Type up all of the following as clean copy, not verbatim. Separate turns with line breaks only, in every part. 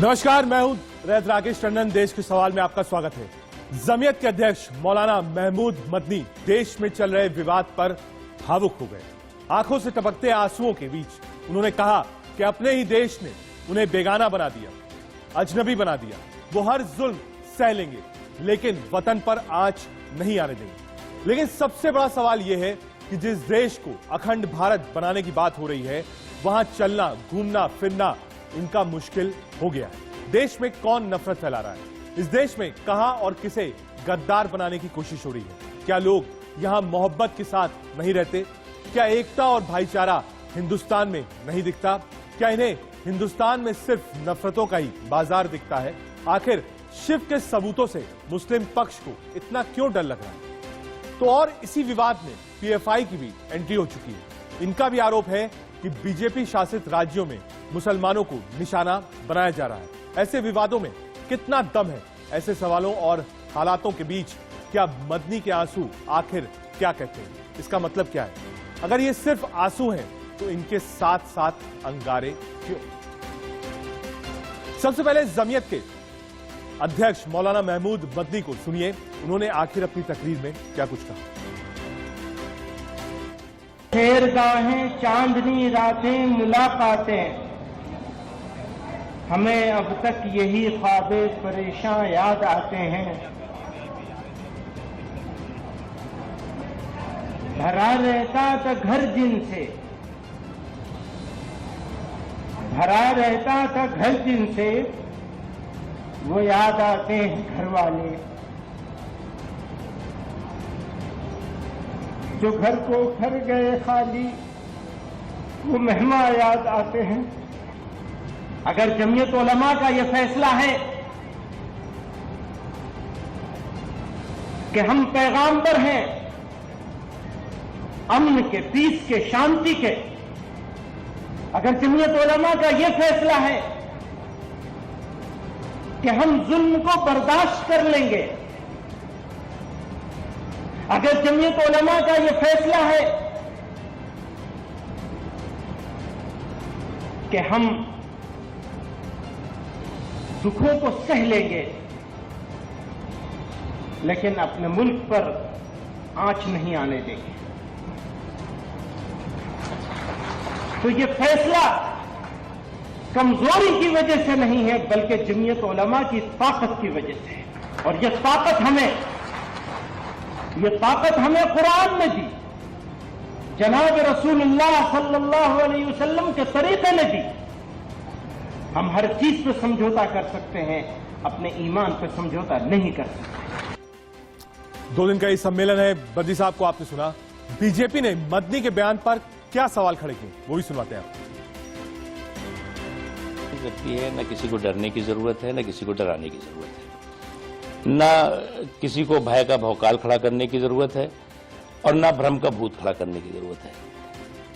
नमस्कार, मैं हूं रैत राकेश टंडन। देश के सवाल में आपका स्वागत है। जमीयत के अध्यक्ष मौलाना महमूद मदनी देश में चल रहे विवाद पर भावुक हो गए। आंखों से टपकते आंसुओं के बीच उन्होंने कहा कि अपने ही देश ने उन्हें बेगाना बना दिया, अजनबी बना दिया। वो हर जुल्म सह लेंगे लेकिन वतन पर आंच नहीं आने देंगे। लेकिन सबसे बड़ा सवाल यह है कि जिस देश को अखंड भारत बनाने की बात हो रही है, वहां चलना, घूमना, फिरना इनका मुश्किल हो गया है। देश में कौन नफरत फैला रहा है? इस देश में कहां और किसे गद्दार बनाने की कोशिश हो रही है? क्या लोग यहां मोहब्बत के साथ नहीं रहते? क्या एकता और भाईचारा हिंदुस्तान में नहीं दिखता? क्या इन्हें हिंदुस्तान में सिर्फ नफरतों का ही बाजार दिखता है? आखिर शिव के सबूतों से मुस्लिम पक्ष को इतना क्यों डर लग रहा है? तो और इसी विवाद में पीएफआई की भी एंट्री हो चुकी है। इनका भी आरोप है कि बीजेपी शासित राज्यों में मुसलमानों को निशाना बनाया जा रहा है। ऐसे विवादों में कितना दम है? ऐसे सवालों और हालातों के बीच क्या मदनी के आंसू आखिर क्या कहते हैं? इसका मतलब क्या है? अगर ये सिर्फ आंसू हैं तो इनके साथ साथ अंगारे क्यों? सबसे पहले जमीयत के अध्यक्ष मौलाना महमूद मदनी को सुनिए, उन्होंने आखिर अपनी तकरीर में क्या कुछ कहा।
शेरगाहें, चांदनी रातें, मुलाकातें, हमें अब तक यही ख्वाबे परेशान याद आते हैं। भरा रहता था घर जिनसे, भरा रहता था घर जिनसे, वो याद आते हैं घर वाले जो घर को घर गए खाली, वो मेहमा याद आते हैं। अगर जमीयत उलमा का यह फैसला है कि हम पैगाम्बर हैं अमन के, पीस के, शांति के, अगर जमीयत उलमा का यह फैसला है कि हम जुल्म को बर्दाश्त कर लेंगे, अगर जमीयत उलमा का यह फैसला है कि हम दुखों को सह लेंगे लेकिन अपने मुल्क पर आंच नहीं आने देंगे, तो यह फैसला कमजोरी की वजह से नहीं है बल्कि जमीयत उलमा की ताकत की वजह से है। और यह ताकत हमें कुरान ने दी, जनाब रसूलुल्लाह सल्लल्लाहु अलैहि वसल्लम के तरीके ने दी। हम हर चीज पे समझौता कर सकते हैं, अपने ईमान पे समझौता नहीं कर सकते।
2 दिन का ये सम्मेलन है। बद्री साहब को आपने सुना, बीजेपी ने मदनी के बयान पर क्या सवाल खड़े किए, वो भी सुनवाते हैं।
न किसी को डरने की जरूरत है, न किसी को डराने की जरूरत है, न किसी को भय का भौकाल खड़ा करने की जरूरत है और न भ्रम का भूत खड़ा करने की जरूरत है।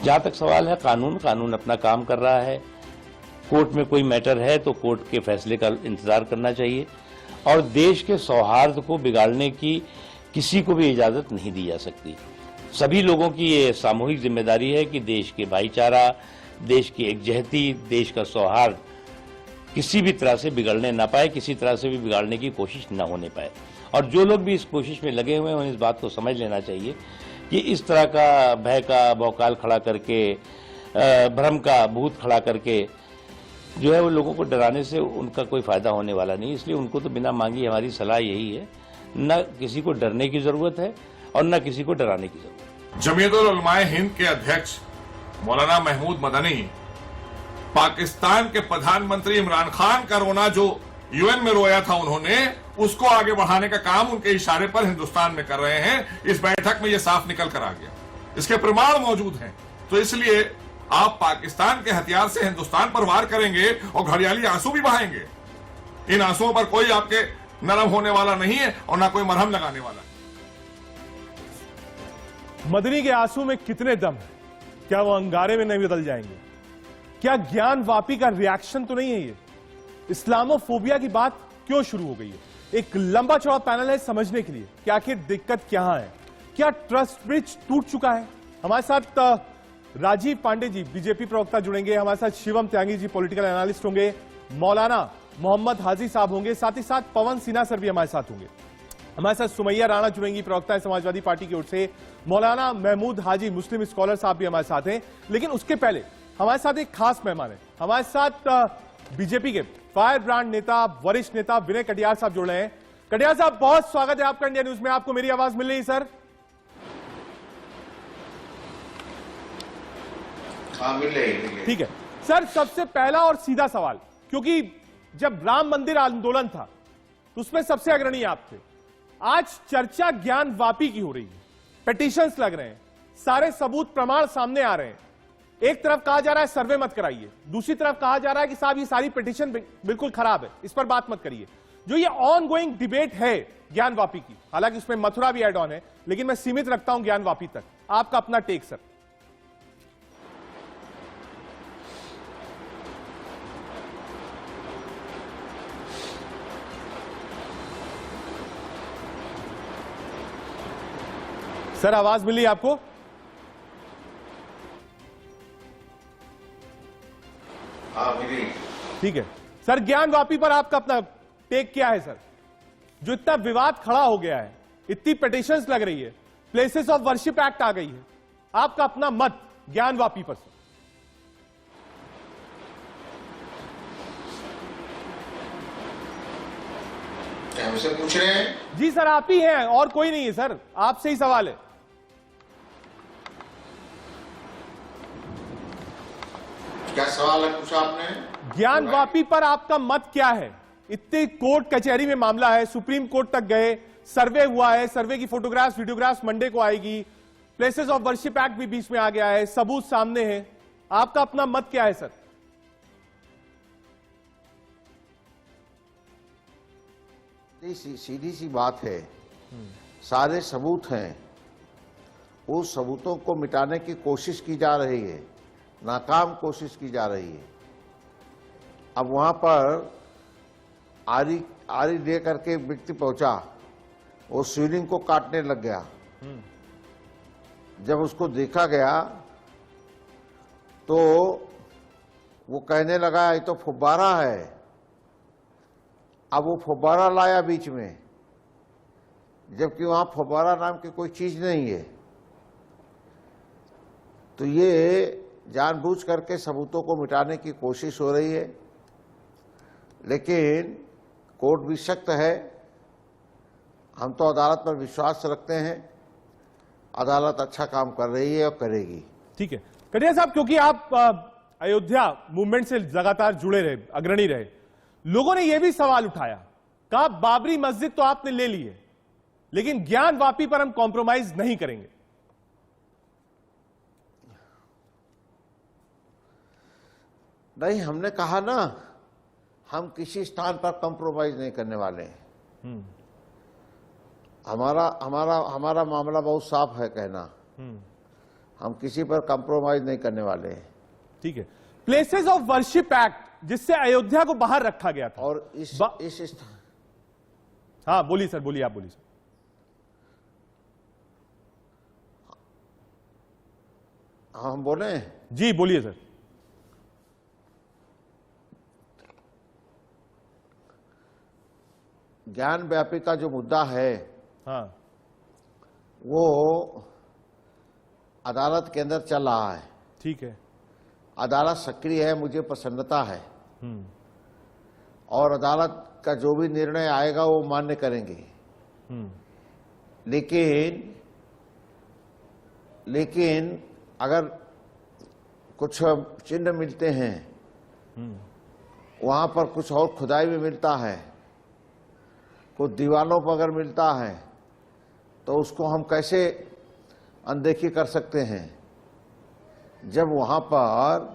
जहां तक सवाल है कानून अपना काम कर रहा है। कोर्ट में कोई मैटर है तो कोर्ट के फैसले का इंतजार करना चाहिए और देश के सौहार्द को बिगाड़ने की किसी को भी इजाजत नहीं दी जा सकती। सभी लोगों की ये सामूहिक जिम्मेदारी है कि देश के भाईचारा, देश की एकजहती, देश का सौहार्द किसी भी तरह से बिगड़ने ना पाए, किसी तरह से भी बिगाड़ने की कोशिश न होने पाए। और जो लोग भी इस कोशिश में लगे हुए हैं उन्हें इस बात को समझ लेना चाहिए कि इस तरह का भय का भौकाल खड़ा करके, भ्रम का भूत खड़ा करके जो है वो लोगों को डराने से उनका कोई फायदा होने वाला नहीं। इसलिए उनको तो बिना मांगी हमारी सलाह यही है, न किसी को डरने की जरूरत है और न किसी को डराने की जरूरत है।
जमीयतुल उलमाए हिंद के अध्यक्ष मौलाना महमूद मदनी पाकिस्तान के प्रधानमंत्री इमरान खान का रोना जो यूएन में रोया था उन्होंने, उसको आगे बढ़ाने का काम उनके इशारे पर हिंदुस्तान में कर रहे हैं। इस बैठक में यह साफ निकल कर आ गया, इसके प्रमाण मौजूद हैं। तो इसलिए आप पाकिस्तान के हथियार से हिंदुस्तान पर वार करेंगे और घड़ियाली आंसू भी बहाएंगे। इन आंसुओं पर कोई आपके नरम होने वाला नहीं है और ना कोई मरहम लगाने वाला।
मदनी के आंसू में कितने दम है? क्या वो अंगारे में नहीं बदल जाएंगे? क्या ज्ञान वापी का रिएक्शन तो नहीं है ये? इस्लामोफोबिया की बात क्यों शुरू हो गई है? एक लंबा चौड़ा पैनल है समझने के लिए कि आखिर दिक्कत क्या है। क्या ट्रस्ट ब्रिज टूट चुका है? हमारे साथ राजीव पांडे जी बीजेपी प्रवक्ता जुड़ेंगे, हमारे साथ शिवम त्यागी जी पॉलिटिकल एनालिस्ट होंगे, मौलाना मोहम्मद हाजी साहब होंगे, साथ ही साथ पवन सिन्हा सर भी हमारे साथ होंगे। हमारे साथ सुमैया राणा जुड़ेंगी, प्रवक्ता है समाजवादी पार्टी की ओर से। मौलाना महमूद हाजी मुस्लिम स्कॉलर साहब भी हमारे साथ हैं। लेकिन उसके पहले हमारे साथ एक खास मेहमान है। हमारे साथ बीजेपी के फायर ब्रांड नेता, वरिष्ठ नेता विनय कटियार साहब जुड़ रहे हैं। कटियार साहब, बहुत स्वागत है आपका इंडिया न्यूज में। आपको मेरी आवाज मिल रही है सर?
हाँ, मिल रही।
ठीक है सर, सबसे पहला और सीधा सवाल, क्योंकि जब राम मंदिर आंदोलन था तो उसमें सबसे अग्रणी आप थे। आज चर्चा ज्ञान वापी की हो रही है, पिटीशंस लग रहे हैं, सारे सबूत प्रमाण सामने आ रहे हैं। एक तरफ कहा जा रहा है सर्वे मत कराइए, दूसरी तरफ कहा जा रहा है कि साहब ये सारी पिटीशन बिल्कुल खराब है, इस पर बात मत करिए। जो ये ऑन गोइंग डिबेट है ज्ञान वापी की, हालांकि उसमें मथुरा भी एड ऑन है, लेकिन मैं सीमित रखता हूं ज्ञान वापी तक। आपका अपना टेक सर। सर आवाज मिली आपको?
हाँ, मिली।
ठीक है सर, ज्ञान वापी पर आपका अपना टेक क्या है सर? जो इतना विवाद खड़ा हो गया है, इतनी पिटीशंस लग रही है, प्लेसेस ऑफ वर्शिप एक्ट आ गई है, आपका अपना मत ज्ञान वापी पर सर?
क्या हमसे पूछ रहे हैं?
जी सर, आप ही हैं और कोई नहीं है सर, आपसे ही सवाल है।
क्या सवाल है पूछा आपने?
ज्ञान वापी पर आपका मत क्या है? इतनी कोर्ट कचहरी में मामला है, सुप्रीम कोर्ट तक गए, सर्वे हुआ है, सर्वे की फोटोग्राफ्स वीडियोग्राफ्स मंडे को आएगी, प्लेसेस ऑफ वर्शिप एक्ट भी बीच में आ गया है, सबूत सामने है, आपका अपना मत क्या है सर?
सीधी सी बात है, सारे सबूत हैं, उस सबूतों को मिटाने की कोशिश की जा रही है, नाकाम कोशिश की जा रही है। अब वहां पर आरी दे करके एक व्यक्ति पहुंचा, वो शिवलिंग को काटने लग गया। जब उसको देखा गया तो वो कहने लगा ये तो फुब्बारा है। अब वो फुब्बारा लाया बीच में, जबकि वहां फुब्बारा नाम की कोई चीज नहीं है। तो ये जानबूझ करके सबूतों को मिटाने की कोशिश हो रही है, लेकिन कोर्ट भी सख्त है। हम तो अदालत पर विश्वास रखते हैं, अदालत अच्छा काम कर रही है और करेगी।
ठीक है कटियार साहब, क्योंकि आप अयोध्या मूवमेंट से लगातार जुड़े रहे, अग्रणी रहे, लोगों ने यह भी सवाल उठाया, कहा बाबरी मस्जिद तो आपने ले ली है, लेकिन ज्ञान वापी पर हम कॉम्प्रोमाइज नहीं करेंगे।
नहीं, हमने कहा ना, हम किसी स्थान पर कॉम्प्रोमाइज नहीं करने वाले हैं। हमारा मामला बहुत साफ है कहना, हम किसी पर कॉम्प्रोमाइज नहीं करने वाले हैं।
ठीक है, प्लेसेस ऑफ वर्शिप एक्ट जिससे अयोध्या को बाहर रखा गया था,
और इस
हाँ बोलिए सर, बोलिए, आप बोलिए सर।
हम बोले?
जी बोलिए सर।
ज्ञान व्यापी का जो मुद्दा है,
हाँ,
वो अदालत के अंदर चल रहा है।
ठीक है,
अदालत सक्रिय है, मुझे प्रसन्नता है, और अदालत का जो भी निर्णय आएगा वो मान्य करेंगे। लेकिन अगर कुछ चिन्ह मिलते हैं, वहां पर कुछ और खुदाई भी मिलता है, कुछ दीवालों पर अगर मिलता है, तो उसको हम कैसे अनदेखी कर सकते हैं? जब वहां पर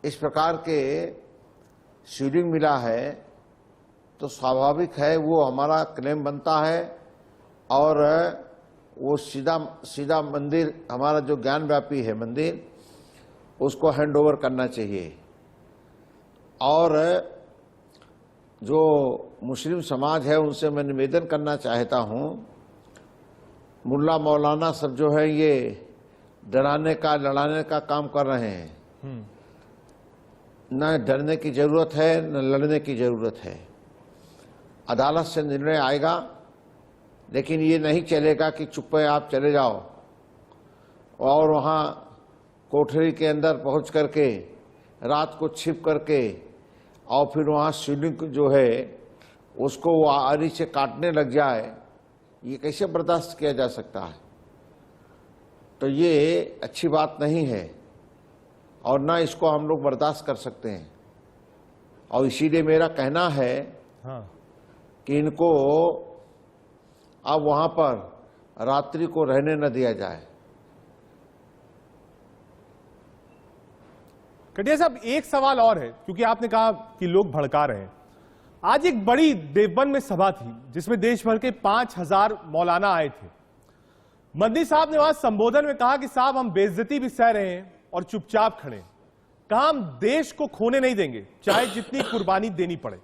इस प्रकार के शिवलिंग मिला है, तो स्वाभाविक है वो हमारा क्लेम बनता है, और वो सीधा मंदिर, हमारा जो ज्ञान व्यापी है मंदिर, उसको हैंड ओवर करना चाहिए। और जो मुस्लिम समाज है उनसे मैं निवेदन करना चाहता हूं, मुल्ला मौलाना सब जो है ये डराने का, लड़ाने का काम कर रहे हैं। न डरने की जरूरत है न लड़ने की जरूरत है। अदालत से निर्णय आएगा, लेकिन ये नहीं चलेगा कि चुप्पे आप चले जाओ और वहाँ कोठरी के अंदर पहुँच करके रात को छिप करके और फिर वहाँ शिवलिंग जो है उसको वो आरी से काटने लग जाए। ये कैसे बर्दाश्त किया जा सकता है? तो ये अच्छी बात नहीं है और ना इसको हम लोग बर्दाश्त कर सकते हैं। और इसीलिए मेरा कहना है कि इनको अब वहाँ पर रात्रि को रहने न दिया जाए।
कटियार साहब, एक सवाल और है, क्योंकि आपने कहा कि लोग भड़का रहे हैं। आज एक बड़ी देवबंद में सभा थी जिसमें देश भर के 5000 मौलाना आए थे। मदनी साहब ने वहां संबोधन में कहा कि साहब हम बेइज्जती भी सह रहे हैं और चुपचाप खड़े हैं। कहा हम देश को खोने नहीं देंगे, चाहे जितनी कुर्बानी देनी पड़े।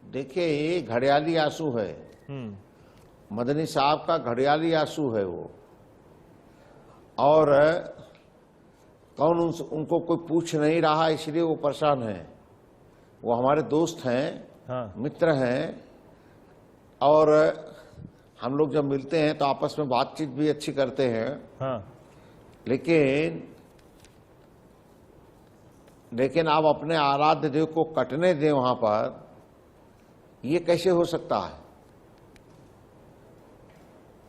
देखिए, ये घड़ियाली आंसू है। मदनी साहब का घड़ियाली आंसू है वो। और कौन उनको कोई पूछ नहीं रहा, इसलिए वो परेशान है। वो हमारे दोस्त हैं, मित्र हैं, और हम लोग जब मिलते हैं तो आपस में बातचीत भी अच्छी करते हैं। लेकिन आप अपने आराध्य देव को कटने दें वहां पर, ये कैसे हो सकता है?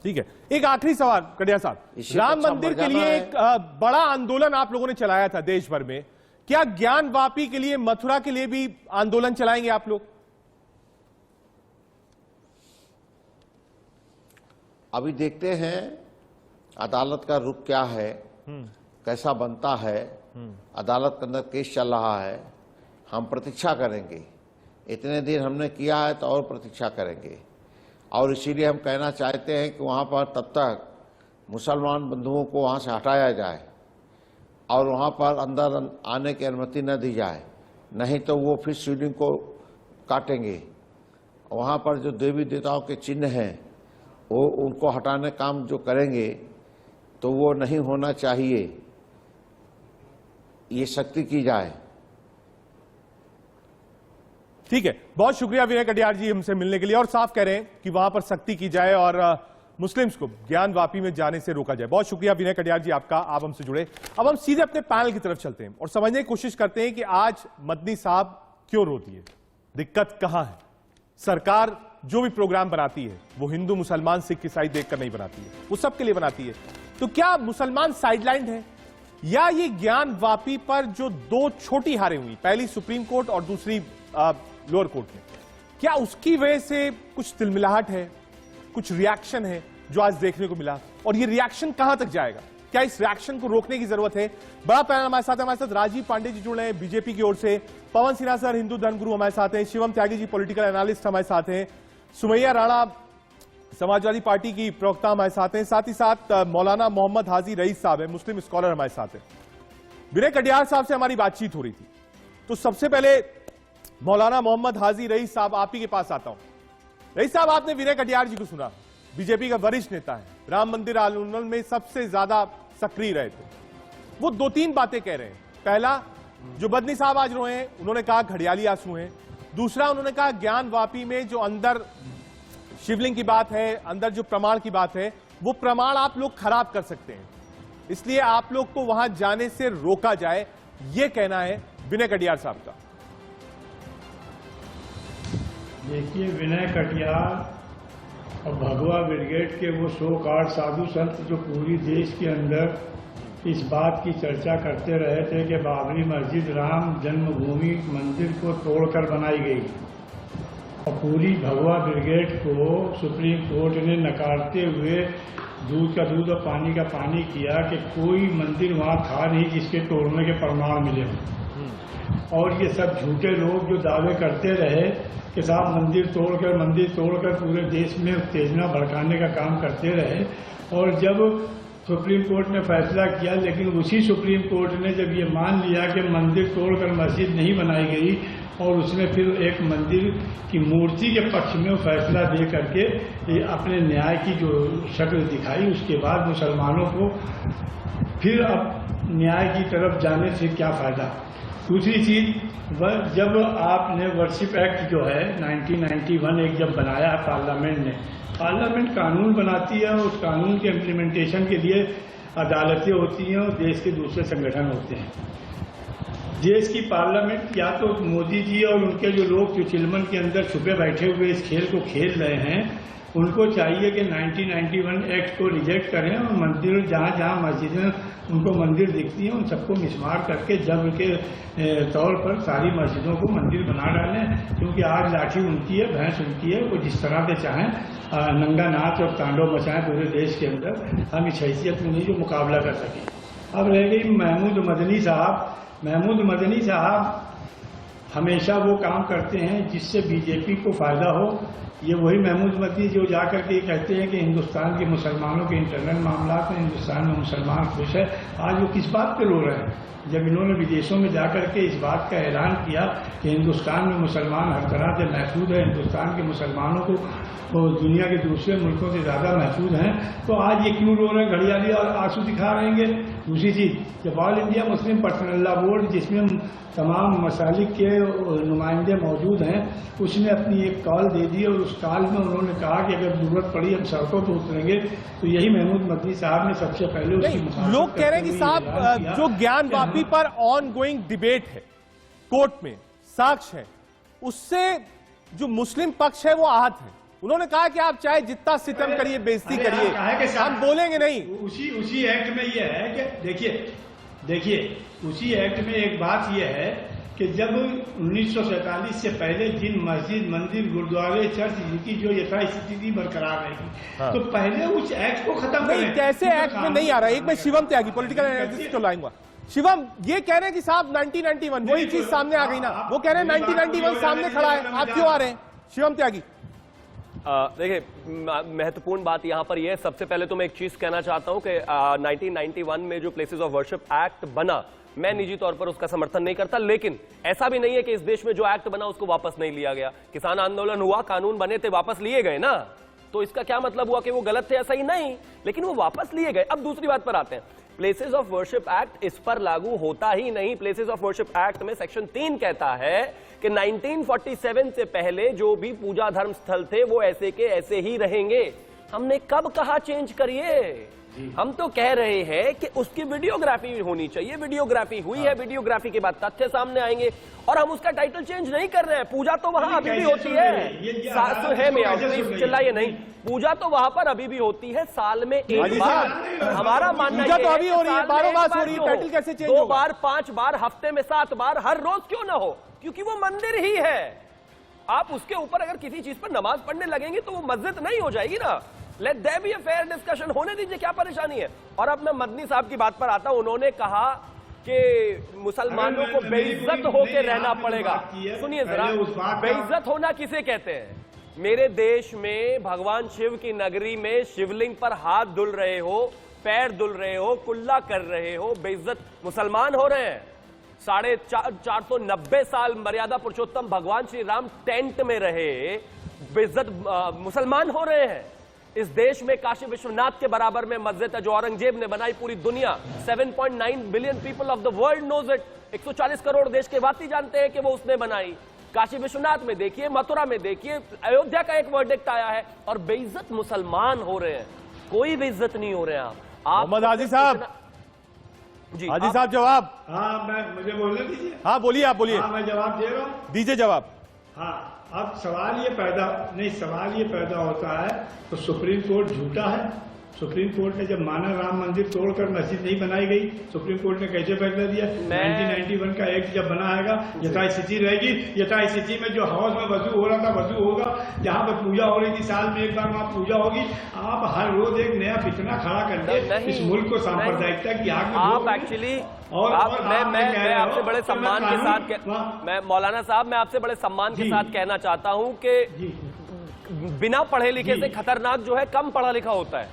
ठीक है, एक आखिरी सवाल कटियार साहब, राम मंदिर के लिए एक बड़ा आंदोलन आप लोगों ने चलाया था देश भर में। क्या ज्ञानवापी के लिए, मथुरा के लिए भी आंदोलन चलाएंगे आप लोग?
अभी देखते हैं अदालत का रुख क्या है, कैसा बनता है। अदालत के अंदर केस चल रहा है, हम प्रतीक्षा करेंगे। इतने दिन हमने किया है तो और प्रतीक्षा करेंगे। और इसीलिए हम कहना चाहते हैं कि वहाँ पर तब तक मुसलमान बंधुओं को वहाँ से हटाया जाए और वहाँ पर अंदर आने की अनुमति न दी जाए, नहीं तो वो फिर शिवलिंग को काटेंगे। वहाँ पर जो देवी देवताओं के चिन्ह हैं वो उनको हटाने काम जो करेंगे तो वो नहीं होना चाहिए। ये सख्ती की जाए।
ठीक है, बहुत शुक्रिया विनय कटियार जी हमसे मिलने के लिए, और साफ कह रहे हैं कि वहां पर सख्ती की जाए और मुस्लिम्स को ज्ञानवापी में जाने से रोका जाए। बहुत शुक्रिया विनय कटियार जी आपका, आप हमसे जुड़े। अब हम सीधे अपने पैनल की तरफ चलते हैं और समझने की कोशिश करते हैं कि आज मदनी साहब क्यों रोती है, दिक्कत कहां है। सरकार जो भी प्रोग्राम बनाती है वो हिंदू मुसलमान सिख ईसाई देखकर नहीं बनाती है, वो सबके लिए बनाती है। तो क्या मुसलमान साइडलाइन है, या ये ज्ञानवापी पर जो दो छोटी हारें हुई, पहली सुप्रीम कोर्ट और दूसरी लोअर कोर्ट में, क्या उसकी वजह से कुछ तिलमिलाहट है, कुछ रिएक्शन है जो आज देखने को मिला? और ये रिएक्शन कहां तक जाएगा? क्या इस रिएक्शन को रोकने की जरूरत है? बड़ा पैनल हमारे साथ राजीव पांडे जी जुड़ रहे हैं बीजेपी की ओर से, पवन सिन्हा सर हिंदू धर्मगुरु हमारे साथ हैं, शिवम त्यागी जी पॉलिटिकल एनालिस्ट हमारे साथ हैं, सुमैया राणा समाजवादी पार्टी की प्रवक्ता हमारे साथ हैं, साथ ही साथ मौलाना मोहम्मद हाजी रईस साहब है, मुस्लिम स्कॉलर हमारे साथ हैं। विनय कटियार साहब से हमारी बातचीत हो रही थी, तो सबसे पहले मौलाना मोहम्मद हाजी रईस साहब आप ही के पास आता हूं। रईस साहब, आपने विनय कटियार जी को सुना, बीजेपी का वरिष्ठ नेता है, राम मंदिर आंदोलन में सबसे ज्यादा सक्रिय रहे थे। वो दो तीन बातें कह रहे हैं। पहला, जो मदनी साहब आज रोए हैं, उन्होंने कहा घड़ियाली आंसू हैं। दूसरा, उन्होंने कहा ज्ञानवापी में जो अंदर शिवलिंग की बात है, अंदर जो प्रमाण की बात है, वो प्रमाण आप लोग खराब कर सकते हैं, इसलिए आप लोग को वहां जाने से रोका जाए, ये कहना है विनय कटियार साहब का।
देखिए, विनय कटियार और भगवा ब्रिगेड के वो 100 कार्ड साधु संत जो पूरी देश के अंदर इस बात की चर्चा करते रहे थे कि बाबरी मस्जिद राम जन्मभूमि मंदिर को तोड़कर बनाई गई, और पूरी भगवा ब्रिगेड को सुप्रीम कोर्ट ने नकारते हुए दूध का दूध और पानी का पानी किया कि कोई मंदिर वहाँ था नहीं जिसके तोड़ने के प्रमाण मिले। और ये सब झूठे लोग जो दावे करते रहे कि साहब मंदिर तोड़कर पूरे देश में उत्तेजना भड़काने का काम करते रहे, और जब सुप्रीम कोर्ट ने फैसला किया, लेकिन उसी सुप्रीम कोर्ट ने जब ये मान लिया कि मंदिर तोड़कर मस्जिद नहीं बनाई गई, और उसमें फिर एक मंदिर की मूर्ति के पक्ष में वो फैसला दे करके ये अपने न्याय की जो शक्ल दिखाई, उसके बाद मुसलमानों को फिर अब न्याय की तरफ जाने से क्या फायदा। दूसरी चीज, जब आपने वर्शिप एक्ट जो है 1991 एक जब बनाया पार्लियामेंट ने, पार्लियामेंट कानून बनाती है, उस कानून के इम्प्लीमेंटेशन के लिए अदालतें होती हैं और देश के दूसरे संगठन होते हैं। देश की पार्लियामेंट या तो मोदी जी और उनके जो लोग जो चिलमन के अंदर छुपे बैठे हुए इस खेल को खेल रहे हैं, उनको चाहिए कि 1991 एक्ट को रिजेक्ट करें और मंदिर जहाँ जहाँ मस्जिदें उनको मंदिर दिखती हैं उन सबको मिसमार करके जब्र के तौर पर सारी मस्जिदों को मंदिर बना डालें, क्योंकि आज लाठी उनकी है, भैंस उनकी है, वो जिस तरह से चाहें नंगा नाच और तांडव मचाएं पूरे देश के अंदर। हम इस हैसियत में नहीं जो मुकाबला कर सकें। अब रह गई महमूद मदनी साहब। महमूद मदनी साहब हमेशा वो काम करते हैं जिससे बीजेपी को फायदा हो। ये वही महमूद मदनी जो जाकर के कहते हैं कि हिंदुस्तान के मुसलमानों के इंटरनल मामलात में हिंदुस्तान में मुसलमान खुश है। आज वो किस बात पे रो रहे हैं, जब इन्होंने विदेशों में जाकर के इस बात का ऐलान किया कि हिंदुस्तान में मुसलमान हर तरह से महफूज है, हिंदुस्तान के मुसलमानों को दुनिया के दूसरे मुल्कों से ज़्यादा महफूज हैं, तो आज ये क्यों रो रहे हैं, घड़ियाली और आंसू दिखा रहेंगे। दूसरी चीज़, जब all India Muslim personal law board जिसमें तमाम मसालिक के नुमाइंदे मौजूद हैं, उसने अपनी एक कॉल दे दी और उस कॉल में उन्होंने कहा कि अगर जरूरत पड़ी हम सड़कों पर उतरेंगे। तो यही महमूद मदनी साहब ने सबसे पहले उसकी
लोग कह रहे हैं कि साहब जो ज्ञान वापी पर ऑन गोइंग डिबेट है, कोर्ट में साक्ष्य है, उससे जो मुस्लिम पक्ष है वो आहत है। उन्होंने कहा कि आप चाहे जितना सितम करिए, बेइज्जती करिए, हम बोलेंगे नहीं।
उसी एक्ट में ये है कि देखिए उसी एक्ट में एक बात यह है कि जब 1947 से पहले जिन मस्जिद, मंदिर, गुरुद्वारे, चर्च जिनकी जो यथास्थिति बरकरार रहेगी, तो पहले उस एक्ट को खत्म करें।
कैसे एक्ट में नहीं आ रहा है? एक मैं शिवम त्यागी पॉलिटिकल एनालिसिस को लाऊंगा। शिवम, ये कह रहे हैं कि साहब 1991 वही चीज सामने आ गई ना, वो कह रहे हैं 1991 सामने खड़ा है, आप क्यों आ रहे हैं? शिवम त्यागी।
देखिए, महत्वपूर्ण बात यहां पर यह है, सबसे पहले तो मैं एक चीज कहना चाहता हूं कि 1991 में जो प्लेसेस ऑफ वर्शिप एक्ट बना, मैं निजी तौर पर उसका समर्थन नहीं करता, लेकिन ऐसा भी नहीं है कि इस देश में जो एक्ट बना उसको वापस नहीं लिया गया। किसान आंदोलन हुआ, कानून बने थे, वापस लिए गए ना, तो इसका क्या मतलब हुआ कि वो गलत थे? ऐसा ही नहीं, लेकिन वो वापस लिए गए। अब दूसरी बात पर आते हैं। प्लेसेस ऑफ वर्शिप एक्ट इस पर लागू होता ही नहीं। प्लेसेस ऑफ वर्शिप एक्ट में सेक्शन 3 कहता है कि 1947 से पहले जो भी पूजा धर्म स्थल थे वो ऐसे के ऐसे ही रहेंगे। हमने कब कहा चेंज करिए? हम तो कह रहे हैं कि उसकी वीडियोग्राफी होनी चाहिए। वीडियोग्राफी हुई है, वीडियोग्राफी के बाद तथ्य सामने आएंगे, और हम उसका टाइटल चेंज नहीं कर रहे हैं। पूजा तो वहां अभी भी होती है, चिल्लाइए नहीं, पूजा तो वहां पर अभी भी होती है, साल में एक बार। हमारा मानना है,
तो अभी हो रही है, 12 बार हो रही है, टाइटल कैसे चेंज होगा?
2 बार, 5 बार, हफ्ते में 7 बार, हर रोज क्यों ना हो? क्योंकि वो मंदिर ही है। आप उसके ऊपर अगर किसी चीज पर नमाज पढ़ने लगेंगे तो वो मस्जिद नहीं हो जाएगी ना। Let there be a fair discussion, होने दीजिए, क्या परेशानी है? और अब मैं मदनी साहब की बात पर आता हूं। उन्होंने कहा कि मुसलमानों को बेइज्जत होकर रहना पड़ेगा। सुनिए जरा, बेइज्जत होना किसे कहते हैं? मेरे देश में भगवान शिव की नगरी में शिवलिंग पर हाथ धुल रहे हो, पैर धुल रहे हो, कुल्ला कर रहे हो, बेइज्जत मुसलमान हो रहे हैं। 490 साल मर्यादा पुरुषोत्तम भगवान श्री राम टेंट में रहे, बेइज्जत मुसलमान हो रहे हैं। इस देश में काशी विश्वनाथ के बराबर में मस्जिद है जो औरंगजेब ने बनाई। पूरी दुनिया 7.9 billion people of the world knows it. 140 crore देश के वासी जानते हैं कि वो उसने बनाई। काशी विश्वनाथ में देखिए, मथुरा में देखिए, अयोध्या का एक वर्डिक्ट आया है, और बेइज्जत मुसलमान हो रहे हैं। कोई बेइज्जत नहीं हो रहे हैं आप।
मोहम्मद हाजी साहब,
जी
हाजी साहब जवाब।
हाँ, मुझे बोलने दीजिए।
हाँ बोलिए, आप बोलिए।
हाँ, मैं जवाब दे रहा हूँ,
दीजिए जवाब।
हाँ, अब सवाल ये पैदा होता है तो सुप्रीम कोर्ट झूठा है। सुप्रीम कोर्ट ने जब माना राम मंदिर तोड़कर मस्जिद नहीं बनाई गई, सुप्रीम कोर्ट ने कैसे फैसला दिया? 1991 का एक्ट जब बना आएगा, यथास्थिति रहेगी। यथास्थिति में जो हाउस में वजू हो रहा था वजू होगा, जहाँ पर पूजा हो रही थी साल में एक बार वहाँ पूजा होगी। आप हर रोज एक नया फितना खड़ा करके इस मुल्क को सांप्रदायिकता की आग में
आप एक्चुअली मैं आपसे बड़े सम्मान के साथ, मैं मौलाना साहब, मैं आपसे बड़े सम्मान के साथ कहना चाहता हूं कि बिना पढ़े लिखे से खतरनाक जो है कम पढ़ा लिखा होता है।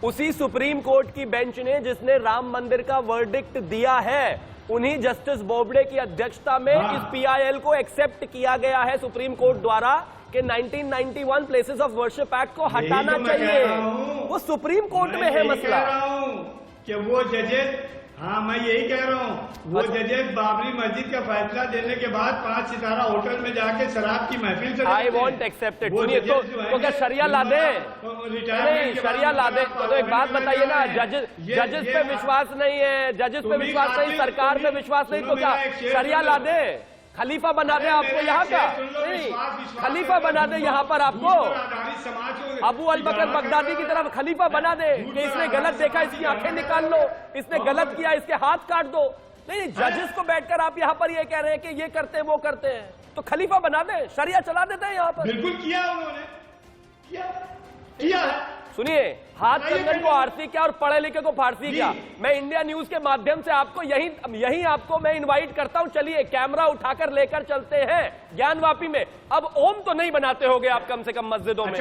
उसी सुप्रीम कोर्ट की बेंच ने जिसने राम मंदिर का वर्डिक्ट दिया है, उन्हीं जस्टिस बोबडे की अध्यक्षता में इस पीआईएल को एक्सेप्ट किया गया है सुप्रीम कोर्ट द्वारा कि 1991 प्लेसेस ऑफ वर्शिप एक्ट को हटाना चाहिए। वो सुप्रीम कोर्ट में है मसला
कि वो जजेस, हाँ मैं यही कह रहा हूँ, वो जजेस बाबरी मस्जिद का फैसला देने के बाद 5 सितारा होटल में जाके शराब की महफिल से
आई वॉन्ट एक्सेप्टेड। सुनिए तो क्या शरिया ला दे? नहीं, शरिया ला दे तो एक बात बताइए ना, जजेस पे विश्वास नहीं है, जजेस पे विश्वास नहीं, सरकार पे विश्वास नहीं, तो क्या शरिया ला दे? खलीफा बना दे आपको यहाँ का? नहीं, खलीफा बना दे यहाँ पर आपको, अबू अल बकर बगदादी की तरफ खलीफा बना दे कि इसने गलत देखा, इसकी आंखें निकाल लो, इसने गलत किया, इसके हाथ काट दो। नहीं, जजेस को बैठकर आप यहाँ पर ये कह रहे हैं कि ये करते हैं वो करते हैं, तो खलीफा बना दे, शरिया चला देते हैं यहाँ पर।
बिल्कुल किया उन्होंने, किया।
सुनिए, हाथ कंगन को आरती क्या और पढ़े लिखे को फारसी क्या? मैं इंडिया न्यूज के माध्यम से आपको यही आपको मैं इनवाइट करता हूं, चलिए कैमरा उठाकर लेकर चलते हैं ज्ञानवापी में। अब ओम तो नहीं बनाते होगे आप कम से कम मस्जिदों में,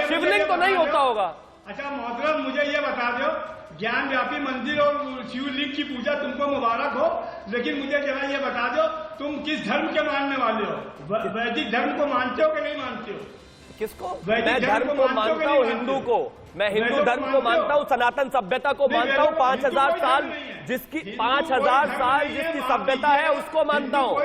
शिवलिंग तो नहीं होता होगा।
अच्छा मोहतरम, मुझे ये बता दो, ज्ञानव्यापी मंदिर और शिवलिंग की पूजा तुमको मुबारक हो, लेकिन मुझे जरा ये बता दो, तुम किस धर्म के मानने वाले हो? वैदिक धर्म को मानते हो कि नहीं मानते हो?
किसको? मैं धर्म को मानता हूँ, हिंदू को, मैं हिंदू धर्म को मानता हूँ, सनातन सभ्यता को मानता हूँ, 5000 साल जिसकी 5000 साल जिसकी सभ्यता है उसको मानता हूँ,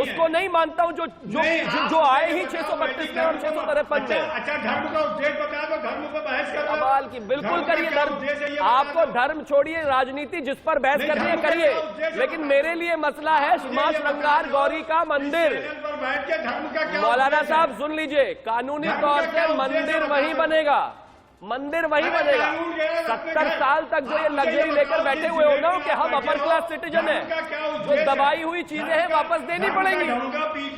उसको नहीं मानता हूँ जो आए ही 632 में और 653 में।
अच्छा धर्म का उद्देश्य बता दो, धर्म पर बहस कर लो।
सवाल की बिल्कुल करिए, धर्म आपको धर्म छोड़िए, राजनीति जिस पर बहस करनी है करिए, लेकिन मेरे लिए मसला है मां श्रृंगार गौरी का मंदिर। मौलाना साहब सुन लीजिए, कानूनी तौर से मंदिर वही बनेगा, मंदिर वही बनेगा। 70 साल तक जो ये लग्जरी लेकर बैठे हुए हो ना कि हम अपर क्लास सिटीजन हैं, जो दबाई हुई चीजें हैं वापस देनी पड़ेंगी,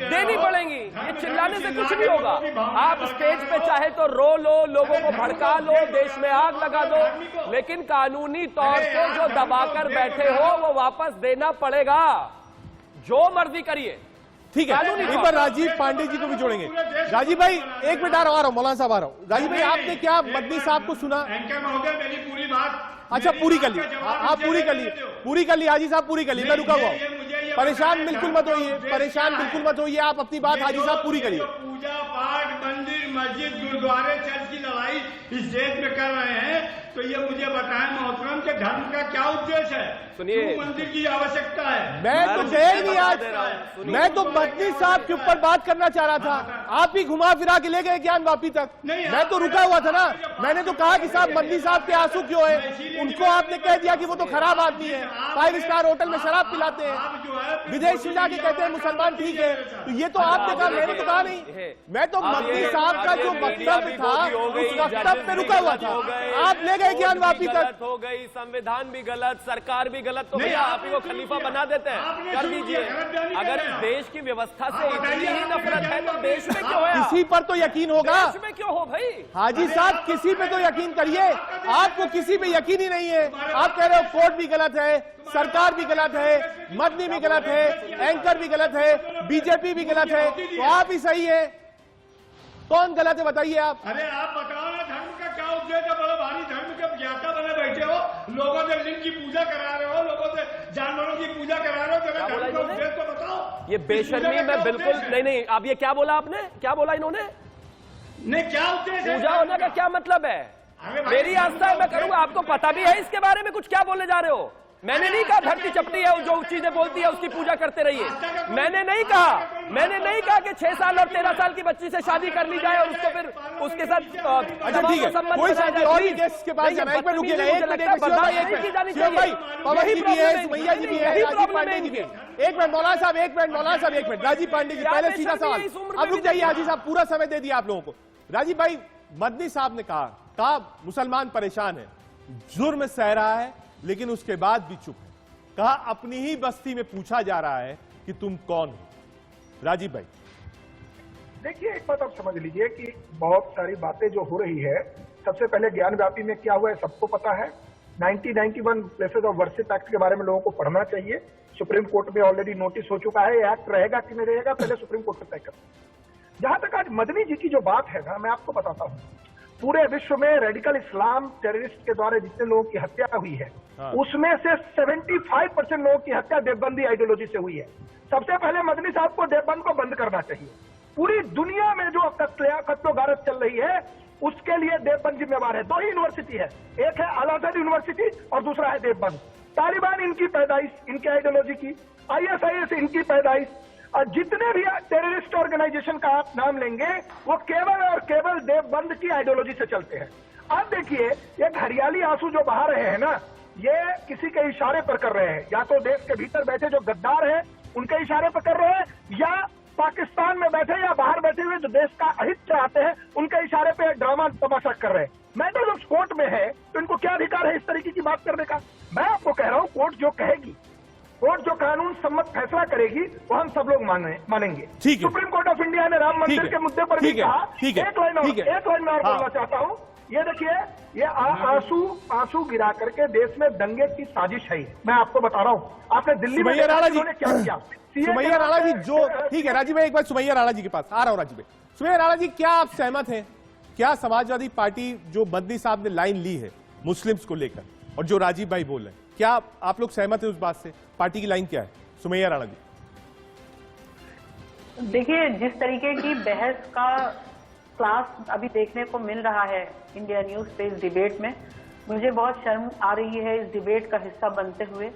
देनी पड़ेंगी। ये चिल्लाने से कुछ नहीं होगा। आप स्टेज पे चाहे तो रो लो, लोगों को भड़का लो, देश में आग लगा दो, लेकिन कानूनी तौर से जो दबाकर बैठे हो वो वापस देना पड़ेगा, जो मर्जी करिए।
ठीक है, एक बार राजीव पांडे जी को भी जोड़ेंगे। राजीव भाई एक मिनट आ रहा हूं, मौलाना साहब आ रहा हूं। राजीव भाई आपने क्या मदनी साहब को सुना?
एंकर महोदय मेरी पूरी बात,
अच्छा पूरी कर ली, आप पूरी कर ली, पूरी कर ली हाजी साहब, पूरी कर ली, मैं रुका हुआ हूं। परेशान बिल्कुल मत होइए, परेशान बिल्कुल मत होइए, आप अपनी बात हाजी साहब पूरी करिए।
पूजा पाठ, मंदिर, मस्जिद, गुरुद्वारे, चर्च की लड़ाई इस देश में कर रहे हैं, तो ये मुझे बताएं मोहतरम के धर्म का क्या उद्देश्य है?
सुनिए,
मंदिर की आवश्यकता है।
मैं तो गए नहीं आज, मैं तो मदनी साहब के ऊपर बात करना चाह रहा था, आप ही घुमा फिरा के ले गए ज्ञानवापी तक। मैं तो रुका हुआ था ना, मैंने तो कहा कि साहब मदनी साहब के आंसू क्यों है, उनको आपने कह दिया कि वो तो खराब आदमी है, 5 स्टार होटल में शराब पिलाते हैं, विदेश में जाके कहते हैं मुसलमान ठीक है, तो ये तो आपने कहा, मैंने तो कहा नहीं। मैं तो मदनी साहब का जो वक्तव्य था उस वक्तव्य पे रुका हुआ था, आप ले गए ज्ञानवापी तक।
हो गई, संविधान भी गलत, सरकार भी गलत, तो भैया आप ही को खलीफा बना देते हैं, कर दीजिए। अगर इस देश की व्यवस्था से इतनी ही नफरत है तो देश में क्यों है?
किसी पर तो यकीन होगा,
देश में क्यों हो भाई?
हाजी साहब किसी पे तो यकीन करिए, आपको किसी पे यकीन ही नहीं है। आप कह रहे हो कोर्ट भी गलत है, सरकार भी गलत है, मदनी भी गलत है, एंकर भी गलत है, बीजेपी भी गलत है, तो आप ही सही है। कौन गलत है बताइए आप?
अरे आप बताओ ना, धर्म का क्या उद्देश्य है? बड़े भारी धर्म के ज्ञाता बने बैठे हो, लोगों से लिंग की पूजा करा रहे हो, लोगों से जानवरों की पूजा करा रहे हो, जरा धर्म का उद्देश्य तो बताओ।
ये बेशर्मी में बिल्कुल नहीं, अब ये क्या बोला आपने, क्या बोला इन्होंने?
नहीं, क्या उद्देश्य है?
पूजा होने का क्या मतलब है? मेरी आस्था है मैं करूंगा, आपको पता भी है इसके बारे में कुछ क्या बोलने जा रहे हो? मैंने नहीं कहा धरती चपटी है, जो चीजें बोलती है उसकी पूजा करते रहिए, मैंने नहीं कहा कि 6 साल और 13 साल की बच्ची से शादी कर ली जाए और उसको फिर उसके साथ
अच्छा ठीक है, कोई शादी और भी केस के पास जाना है। एक मिनट रुकिएगा, एक मिनट भाई, पवन जी भी है, सुमैया जी भी है, राजीव पांडे जी भी है। एक मिनट मौलाना साहब, एक मिनट राजीव पांडे जी, पहले सीधा सवाल, अब रुक जाइए हाजी साहब, पूरा समय दे दिया आप लोगों को। राजीव भाई, मदनी साहब ने कहा मुसलमान परेशान है, जुर्म सह रहा है, लेकिन उसके बाद भी चुप है। कहा अपनी ही बस्ती में पूछा जा रहा है कि तुम कौन हो। राजीव भाई
देखिए, एक बात आप समझ लीजिए कि बहुत सारी बातें जो हो रही है, सबसे पहले ज्ञानव्यापी में क्या हुआ है सबको पता है। 1991 प्लेसेस ऑफ वर्शिप एक्ट के बारे में लोगों को पढ़ना चाहिए। सुप्रीम कोर्ट में ऑलरेडी नोटिस हो चुका है, एक्ट रहेगा कि नहीं रहेगा पहले सुप्रीम कोर्ट से तय कर। जहां तक आज मदनी जी की जो बात है ना, मैं आपको बताता हूं, पूरे विश्व में रेडिकल इस्लाम टेररिस्ट के द्वारा जितने लोगों की हत्या हुई है, उसमें से 75% लोगों की हत्या देवबंदी आइडियोलॉजी से हुई है। सबसे पहले मदनी साहब को देवबंद को बंद करना चाहिए। पूरी दुनिया में जो कत्लो गारत चल रही है उसके लिए देवबंद जिम्मेवार है। 2 ही यूनिवर्सिटी है, एक है अल अज़हर यूनिवर्सिटी और दूसरा है देवबंद। तालिबान इनकी पैदाइश, इनके आइडियोलॉजी की, ISIS इनकी पैदाइश, और जितने भी टेररिस्ट ऑर्गेनाइजेशन का आप नाम लेंगे वो केवल और केवल देवबंद की आइडियोलॉजी से चलते हैं। अब देखिए, ये हरियाली आंसू जो बहा रहे हैं ना, ये किसी के इशारे पर कर रहे हैं। या तो देश के भीतर बैठे जो गद्दार हैं उनके इशारे पर कर रहे हैं, या पाकिस्तान में बैठे या बाहर बैठे हुए जो देश का अहित चाहते हैं उनके इशारे पे ड्रामा तमाशा कर रहे हैं। मैं तो जब कोर्ट में है तो इनको क्या अधिकार है इस तरीके की बात करने का? मैं आपको कह रहा हूं, कोर्ट जो कहेगी, कोर्ट जो कानून सम्मत फैसला करेगी वो हम सब लोग मानेंगे।
ठीक है।
सुप्रीम कोर्ट ऑफ इंडिया ने राम मंदिर के मुद्दे पर भी कहा। एक लाइन में और बोलना चाहता हूँ, ये देखिए, ये आंसू गिरा करके देश में दंगे की साजिश है। मैं आपको बता रहा हूँ, आपने दिल्ली में
सुमैया राणा जी
क्या किया?
सुमैया राणा जी जो, ठीक है राजीव भाई, एक बार सुमैया राणा जी के पास आ रहा हूं। राजीव भाई, सुमैया राणा जी, क्या आप सहमत हैं? क्या समाजवादी पार्टी जो मदनी साहब ने लाइन ली है मुस्लिम्स को लेकर और जो राजीव भाई बोल रहे हैं, क्या आप लोग सहमत हैं उस बात से? पार्टी की लाइन क्या है? सुमैया राणा जी।
देखिए, जिस तरीके की बहस का क्लास अभी देखने को मिल रहा है इंडिया न्यूज पे इस डिबेट में, मुझे बहुत शर्म आ रही है इस डिबेट का हिस्सा बनते हुए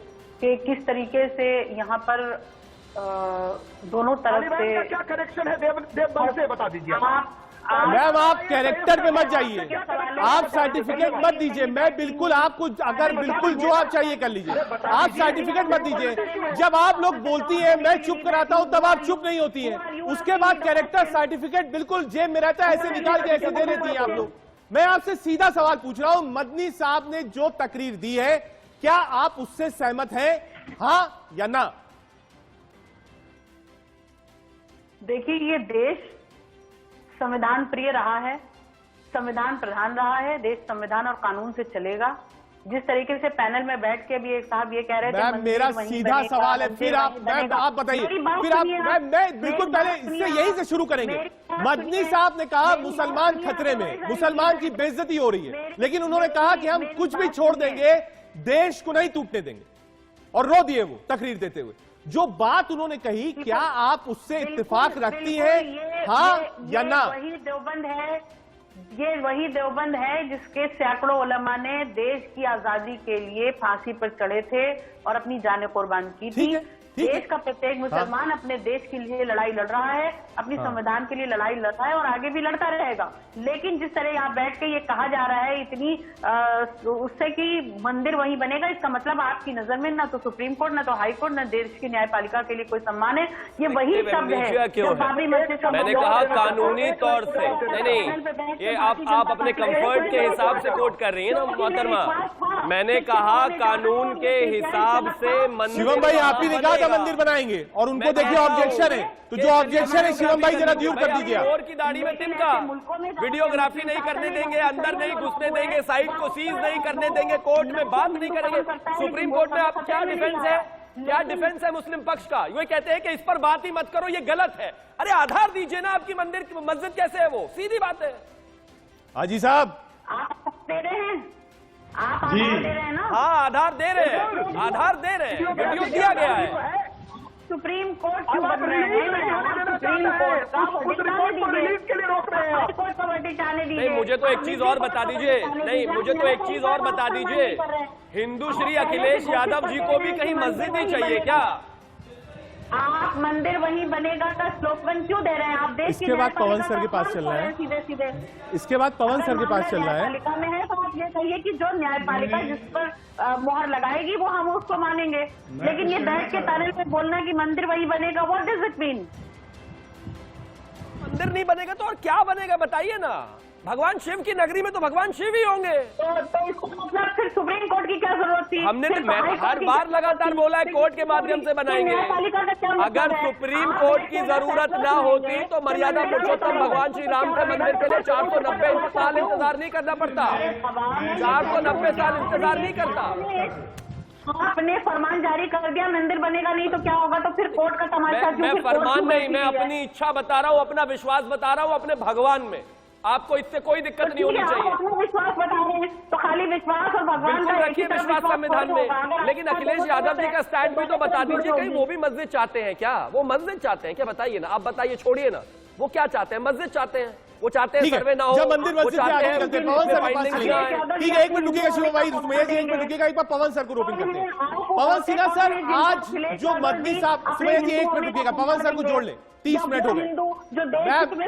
कि किस तरीके से यहाँ पर दोनों तरफ से
क्या कनेक्शन है देवबंद से, बता दीजिए।
मैम, आप कैरेक्टर पे मत जाइए, आप सर्टिफिकेट मत दीजिए। मैं बिल्कुल आपको, अगर बिल्कुल जो आप चाहिए कर लीजिए, आप सर्टिफिकेट मत दीजिए। जब आप लोग बोलती हैं मैं चुप कराता हूं तब आप चुप नहीं होती हैं, उसके बाद कैरेक्टर सर्टिफिकेट बिल्कुल जेब में रहता है, ऐसे निकाल के ऐसे दे देती हैं आप लोग। मैं आपसे सीधा सवाल पूछ रहा हूं, मदनी साहब ने जो तकरीर दी है क्या आप उससे सहमत हैं, हाँ या ना?
देखिए, ये देश संविधान प्रिय रहा है, संविधान प्रधान रहा है, देश संविधान और कानून से चलेगा। जिस तरीके से पैनल में बैठ के भी एक साहब ये कह रहे थे,
मेरा सीधा सवाल है, फिर आप बताइए, फिर आप, मैं बिल्कुल पहले इससे यहीं से शुरू करेंगे। मदनी साहब ने कहा मुसलमान खतरे में, मुसलमान की बेइज्जती हो रही है, लेकिन उन्होंने कहा कि हम कुछ भी छोड़ देंगे, देश को नहीं टूटने देंगे, और रो दिए वो तकरीर देते हुए। जो बात उन्होंने कही, क्या आप उससे इत्तेफाक रखती हैं, हाँ या ना?
वही देवबंद है, ये वही देवबंद है जिसके सैकड़ों उलमा ने देश की आजादी के लिए फांसी पर चढ़े थे और अपनी जानें कुर्बान की थी। देश का प्रत्येक मुसलमान अपने देश के लिए लड़ाई लड़ रहा है, अपनी संविधान के लिए लड़ाई लड़ रहा है और आगे भी लड़ता रहेगा। लेकिन जिस तरह यहाँ बैठ के ये कहा जा रहा है इतनी उससे कि मंदिर वहीं बनेगा, इसका मतलब आपकी नजर में ना तो सुप्रीम कोर्ट, ना तो हाई कोर्ट, ना देश की न्यायपालिका के लिए कोई सम्मान है। ये वही शब्द है जो बाबरी मस्जिद का,
मैंने कहा कानूनी तौर से नहीं, ये आप अपने कंफर्ट के हिसाब से कोट कर रही है ना मोहतरमा। मैंने कहा कानून के हिसाब से मंदिर,
शिवम भाई आप ही ने कहा था मंदिर बनाएंगे और उनको देखिए ऑब्जेक्शन है, तो जो ऑब्जेक्शन है शिवम भाई जरा दूर कर दीजिए।
और की दाढ़ी में तिनका, वीडियोग्राफी नहीं करने देंगे, अंदर नहीं घुसने देंगे, साइट को सीज नहीं करने देंगे, कोर्ट में बात नहीं करेंगे। सुप्रीम कोर्ट में आप क्या डिफेंस है, क्या डिफेंस है मुस्लिम पक्ष का? ये कहते हैं कि इस पर बात ही मत करो, ये गलत है। अरे आधार दीजिए ना, आपकी मंदिर मस्जिद कैसे है वो, सीधी बात है।
हाजी साहब
आप दे रहे हैं, आप आधार दे रहे हैं ना?
हाँ आधार दे रहे हैं, आधार दे रहे हैं, वीडियो दिया गया है।
सुप्रीम कोर्ट क्यों बन रहे हैं? सुप्रीम कोर्ट का वर्डिक्ट आने दीजिए।
नहीं, मुझे तो एक चीज और बता दीजिए, नहीं मुझे तो एक चीज और बता दीजिए, हिंदू श्री अखिलेश यादव जी को भी कहीं मस्जिद ही चाहिए क्या?
आप मंदिर वहीं बनेगा का स्लोगन क्यों दे रहे हैं? आप देश
इसके बाद पवन सर के पास चल रहा है,
सीधे सीधे
इसके बाद पवन सर के पास चल रहा है।
न्यायपालिका में है तो आप ये कहिए कि जो न्यायपालिका जिस पर मुहर लगाएगी वो हम उसको मानेंगे। लेकिन ये बैठ के पैनल पे बोलना कि मंदिर वही बनेगा, व्हाट डज इट मीन?
मंदिर नहीं बनेगा तो और क्या बनेगा बताइए ना? भगवान शिव की नगरी में तो भगवान शिव ही होंगे।
तो इसको मतलब फिर सुप्रीम कोर्ट की क्या जरूरत थी?
हमने तो हर बार लगातार बोला है कोर्ट के माध्यम से बनाएंगे। अगर सुप्रीम कोर्ट की जरूरत ना होती तो मर्यादा पुरुषोत्तम भगवान श्री राम के मंदिर के लिए 490 साल इंतजार नहीं करना पड़ता, 490 साल इंतजार नहीं करता।
आपने फरमान जारी कर दिया मंदिर बनेगा नहीं तो क्या होगा, तो फिर कोर्ट का तमाशा क्यों?
मैं फरमान नहीं, मैं अपनी इच्छा बता रहा हूँ, अपना विश्वास बता रहा हूँ अपने भगवान में आपको इससे कोई दिक्कत नहीं होनी चाहिए।
विश्वास बता रहे हैं तो खाली विश्वास और भगवान
बिल्कुल रखिए विश्वास संविधान में, लेकिन अखिलेश यादव जी का स्टैंड भी तो बता दीजिए, कहीं वो भी मस्जिद चाहते हैं क्या? वो मस्जिद चाहते हैं क्या? बताइए ना, आप बताइए, छोड़िए ना, वो क्या चाहते हैं? मस्जिद चाहते हैं, वो चाहते हैं सर्वे ना हो,
जब मंदिर
वो
मस्जिद
चाहते हैं
ठीक है, एक मिनट रुकिएगा शिवम भाई, सुमैया जी एक मिनट रुकिएगा, एक बार पवन सर को रोपिंग करते हैं। पवन सिन्हा सर, आज जो मदनी साहब, सुमैया जी एक मिनट रुकिएगा, पवन सर को जोड़ ले, 30 मिनट हो गए।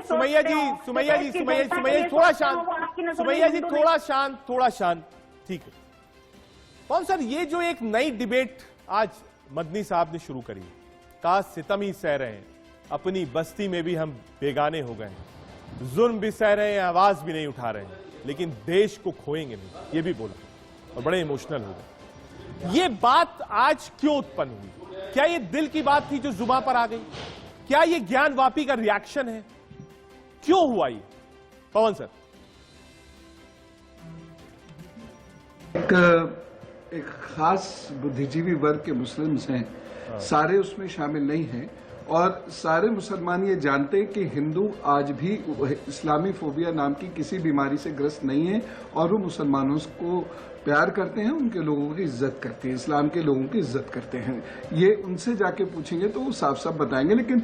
सुमैया जी थोड़ा शांत, सुमैया जी थोड़ा शांत, ठीक है। पवन सर, ये जो एक नई डिबेट आज मदनी साहब ने शुरू करी, का सितम ही सह रहे हैं, अपनी बस्ती में भी हम बेगाने हो गए हैं, जुल्म भी सह रहे हैं, आवाज भी नहीं उठा रहे हैं, लेकिन देश को खोएंगे नहीं, ये भी बोला और बड़े इमोशनल हो गए। ये बात आज क्यों उत्पन्न हुई? क्या ये दिल की बात थी जो जुबान पर आ गई? क्या ये ज्ञान वापी का रिएक्शन है? क्यों हुआ ये? पवन सर,
एक खास बुद्धिजीवी वर्ग के मुस्लिम्स हैं, सारे उसमें शामिल नहीं हैं, और सारे मुसलमान ये जानते हैं कि हिंदू आज भी इस्लामी फोबिया नाम की किसी बीमारी से ग्रस्त नहीं है, और वो मुसलमानों को प्यार करते हैं, उनके लोगों की इज्जत करते हैं, इस्लाम के लोगों की इज्जत करते हैं। ये उनसे जाके पूछेंगे तो वो साफ साफ बताएंगे। लेकिन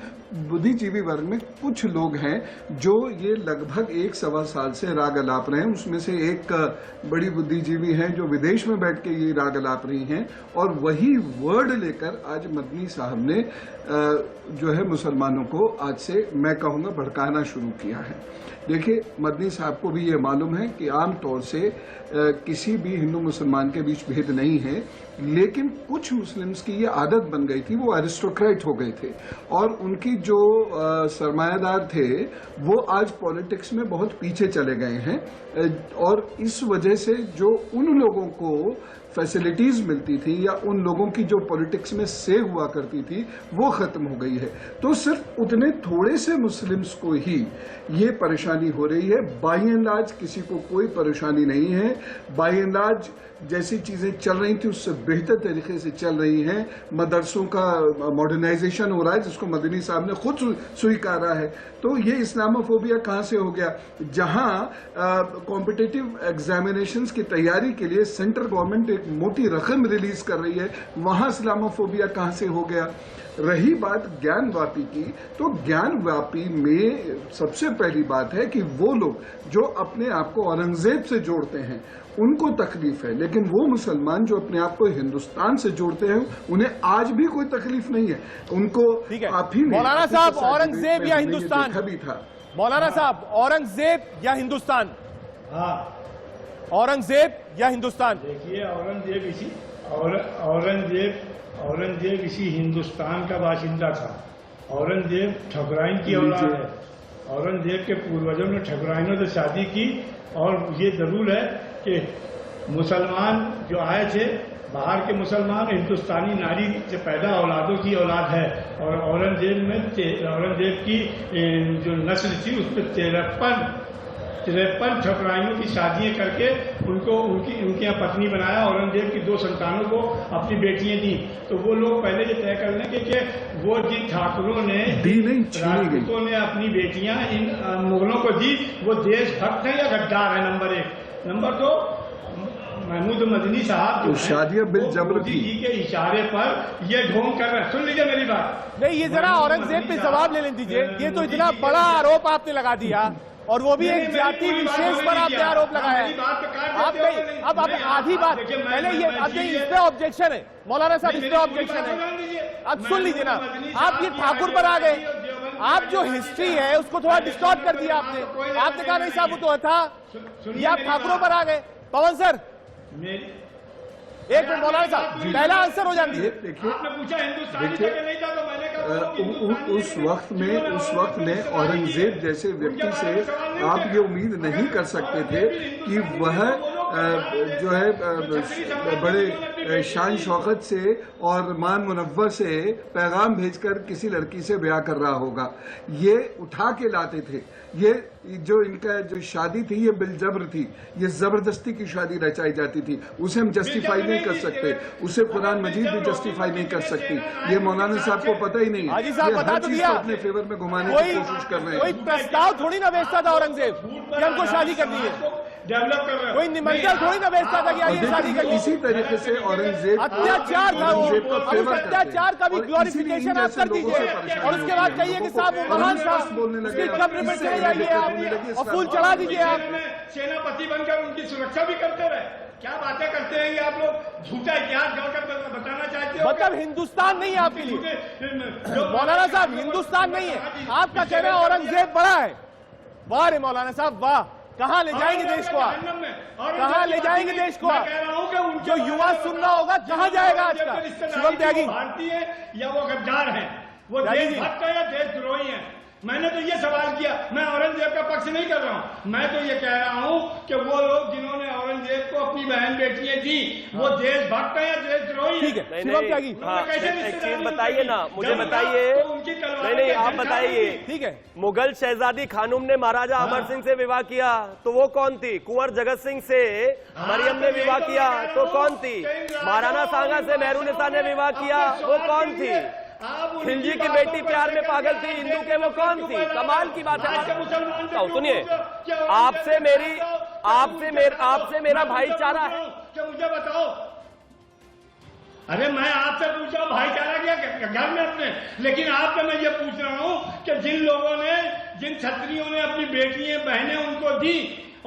बुद्धिजीवी वर्ग में कुछ लोग हैं जो ये लगभग 1-1.25 साल से राग अलाप रहे हैं। उसमें से एक बड़ी बुद्धिजीवी हैं जो विदेश में बैठ के ये राग अलाप रही हैं, और वही वर्ड लेकर आज मदनी साहब ने जो है मुसलमानों को आज से मैं कहूँगा भड़काना शुरू किया है। देखिए, मदनी साहब को भी ये मालूम है कि आम तौर से किसी भी हिंदू मुसलमान के बीच भेद नहीं है, लेकिन कुछ मुस्लिम्स की ये आदत बन गई थी, वो एरिस्टोक्रेट हो गए थे, और उनकी जो सरमायादार थे वो आज पॉलिटिक्स में बहुत पीछे चले गए हैं, और इस वजह से जो उन लोगों को फैसिलिटीज मिलती थी या उन लोगों की जो पॉलिटिक्स में से हुआ करती थी वो खत्म हो गई है। तो सिर्फ उतने थोड़े से मुस्लिम्स को ही ये परेशानी हो रही है। बाय एंड लार्ज किसी को कोई परेशानी नहीं है। बाय एंड लार्ज जैसी चीजें चल रही थी उससे बेहतर तरीके से चल रही हैं। मदरसों का मॉडर्नाइजेशन हो रहा है जिसको मदनी साहब ने खुद स्वीकारा है। तो ये इस्लामोफोबिया कहाँ से हो गया? जहां कॉम्पिटिटिव एग्जामिनेशंस की तैयारी के लिए सेंट्रल गवर्नमेंट एक मोटी रकम रिलीज कर रही है, वहां इस्लामोफोबिया कहाँ से हो गया? रही बात ज्ञान वापी की, तो ज्ञान वापी में सबसे पहली बात है कि वो लोग जो अपने आप को औरंगजेब से जोड़ते हैं उनको तकलीफ है, लेकिन वो मुसलमान जो अपने आप को हिंदुस्तान से जोड़ते हैं उन्हें आज भी कोई तकलीफ नहीं है। उनको आप ही
मौलाना साहब, औरंगजेब या हिंदुस्तान
भी था।
मौलाना साहब, औरंगजेब या हिंदुस्तान?
हाँ,
औरंगजेब या हिंदुस्तान?
देखिए, औरंगजेब इसी हिंदुस्तान का बाशिंदा था। औरंगजेब ठकुराइन की औलाद है। औरंगजेब के पूर्वजों ने ठकुराइनों से शादी की, और ये जरूर है कि मुसलमान जो आए थे बाहर के मुसलमान हिंदुस्तानी नारी से पैदा औलादों की औलाद है, और औरंगजेब की जो नस्ल थी उसमें 53 ठकुराइनों की शादियां करके उनको उनके यहाँ पत्नी बनाया। औरंगजेब की 2 संतानों को अपनी बेटियां दी। तो वो लोग पहले ये तय कर लेंगे कि वो जिन ठाकुरों ने, राजपूतों ने अपनी बेटियां इन मुगलों को दी, वो देशभक्त है या गद्दार है, नंबर 1। नंबर 2, महमूद मदनी साहब जो
शादियां बिल जबर
मोदी जी के इशारे पर ये ढोंग कर रहे हैं। सुन लीजिए मेरी बात।
नहीं, ये जरा औरंगजेब पे जवाब ले दीजिए। ये तो इतना बड़ा आरोप आपने लगा दिया, और वो भी एक जाति विशेष पर आपने आरोप लगाया। आप नहीं, अब आधी बात पहले ये, अब नहीं, इस पे ऑब्जेक्शन है मौलाना साहब, इस पे ऑब्जेक्शन है। अब सुन लीजिए ना, आप ये ठाकुर पर आ गए। आप जो हिस्ट्री है उसको थोड़ा डिस्टॉर्ट कर दिया आपने कहा नहीं साहब वो तो था, ये आप ठाकुरों पर आ गए। पवन सर, एक मिनट मौलाना साहब, पहला आंसर हो जाती है।
देखिए, उस वक्त में औरंगजेब जैसे व्यक्ति से आप ये उम्मीद नहीं कर सकते थे कि वह जो है बड़े शान शौकत से और मान मुनव्वर से पैगाम भेजकर किसी लड़की से ब्याह कर रहा होगा। ये उठा के लाते थे। ये जो इनका जो शादी थी ये बिलजबर थी, ये जबरदस्ती की शादी रचाई जाती थी। उसे हम जस्टिफाई नहीं कर सकते, उसे कुरान मजीद भी जस्टिफाई नहीं कर सकती। ये मौलाना साहब को पता ही नहीं है, ये हर चीज को अपने फेवर में घुमाने की कोशिश कर रहे हैं।
कोई प्रस्ताव थोड़ी ना भेजता था औरंगजेब कि हमको शादी करनी है,
डेवलप कर रहे हैं।
कोई निमंत्रण थोड़ी ना भेजता था कि आइए शादी करनी है।
इसी तरीके से औरंगजेब
अत्याचार था वो, अब उस अत्याचार का भी ग्लोरिफिकेशन आप कर दीजिए और उसके बाद कहिए कि साहब वो महान था, उसकी कब्र में चले जाइए आप और फूल चढ़ा दीजिए आप।
सेनापति बनकर उनकी सुरक्षा भी करते रहे। क्या बातें करते हैं ये आप लोग, झूठा इतिहास जोड़कर बताना चाहते हो?
मतलब हिंदुस्तान नहीं है आपके लिए मौलाना साहब, हिंदुस्तान नहीं है आपका कहना है। औरंगजेब बड़ा है। वाह रे मौलाना साहब वाह, कहाँ ले जाएंगे देश को आप, कहाँ ले जाएंगे देश को आप? जो युवा सुन रहा होगा कहाँ जाएगा आज का? शिवम त्यागी
भारतीय या वो गद्दार है, वो देशभक्त है या देशद्रोही है? मैंने तो ये सवाल किया, मैं औरंगजेब का पक्ष नहीं कर रहा हूँ। मैं तो ये कह रहा हूँ कि वो लोग जिन्होंने औरंगजेब को अपनी बहन बेटियां दी वो देशभक्त है या देशद्रोही?
ठीक है शिवम त्यागी,
एक चीज बताइए ना, मुझे बताइए। नहीं आप बताइए,
ठीक है।
मुगल शहजादी खानूम ने महाराजा अमर सिंह से विवाह किया तो वो कौन थी? कुंवर जगत सिंह से मरियम ने विवाह किया तो कौन थी? महाराणा सांगा से मेहरुनिसा ने विवाह किया वो कौन थी? खिलजी की बेटी प्यार में पागल थी हिंदू के वो कौन थी? कमाल की बात है। सुनिए, आपसे मेरा भाईचारा है।
मुझे बताओ, अरे मैं आपसे पूछ रहा हूँ भाईचारा क्या घर में अपने, लेकिन आपसे मैं ये पूछ रहा हूँ कि जिन लोगों ने, जिन क्षत्रियों ने अपनी बेटियां बहनें उनको दी,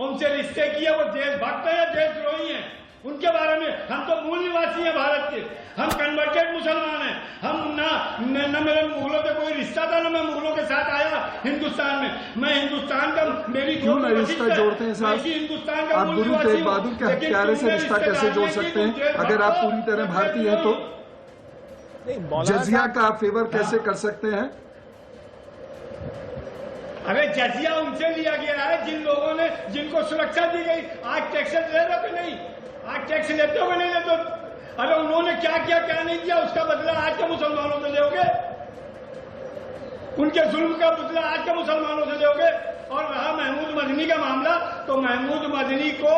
उनसे रिश्ते किए, वो देशभक्त है या देशद्रोही है? उनके बारे में, हम तो मूल निवासी हैं भारत के, हम कन्वर्टेड मुसलमान हैं। हम न मेरे मुगलों से कोई रिश्ता था, न मैं मुगलों के साथ आया हिंदुस्तान में। मैं हिंदुस्तान का, मेरी
क्यों ना रिश्ता जोड़ते हैं साहब?
हिंदुस्तान का
आप गुरु तेग बहादुर के हत्यारे से रिश्ता कैसे जोड़ सकते हैं अगर आप पूरी तरह भारतीय हैं तो? जजिया का आप फेवर कैसे कर सकते हैं?
अरे जजिया उनसे लिया गया है जिन लोगों ने, जिनको सुरक्षा दी गई। आज टैक्स ले रहे कि नहीं? आज टैक्स लेते हो कि नहीं लेते? अरे उन्होंने क्या किया क्या नहीं किया उसका बदला आज के मुसलमानों से लोगे? उनके जुल्म का बदला आज के मुसलमानों से लोगे? और रहा महमूद मदनी का मामला, तो महमूद मदनी को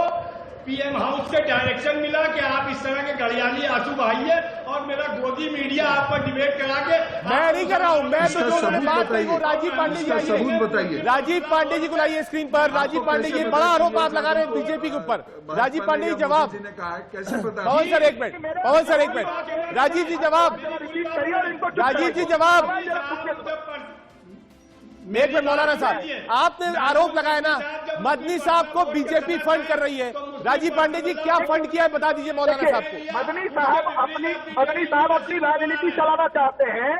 पीएम हाउस से डायरेक्शन मिला कि आप इस तरह के गड़ियाली आंसू बहाइए और मेरा गोदी मीडिया आप पर डिबेट करा के।
मैं नहीं कर रहा हूँ, मैं तो जो बात कही वो राजीव पांडे जी
सबूत बताइए।
राजीव पांडे जी को लाइए स्क्रीन पर। राजीव पांडे जी बड़ा आरोप आप लगा रहे हैं बीजेपी के ऊपर। राजीव पांडे जी जवाब। पवन सर एक मिनट, पवन सर एक मिनट, राजीव जी जवाब, राजीव जी जवाब। एक मिनट मौलाना साहब, आपने आरोप लगाया ना मदनी साहब को बीजेपी फंड कर रही है। राजीव पांडे जी क्या फंड किया है बता दीजिए मौलाना साहब को।
मदनी साहब अपनी राजनीति चलाना चाहते हैं,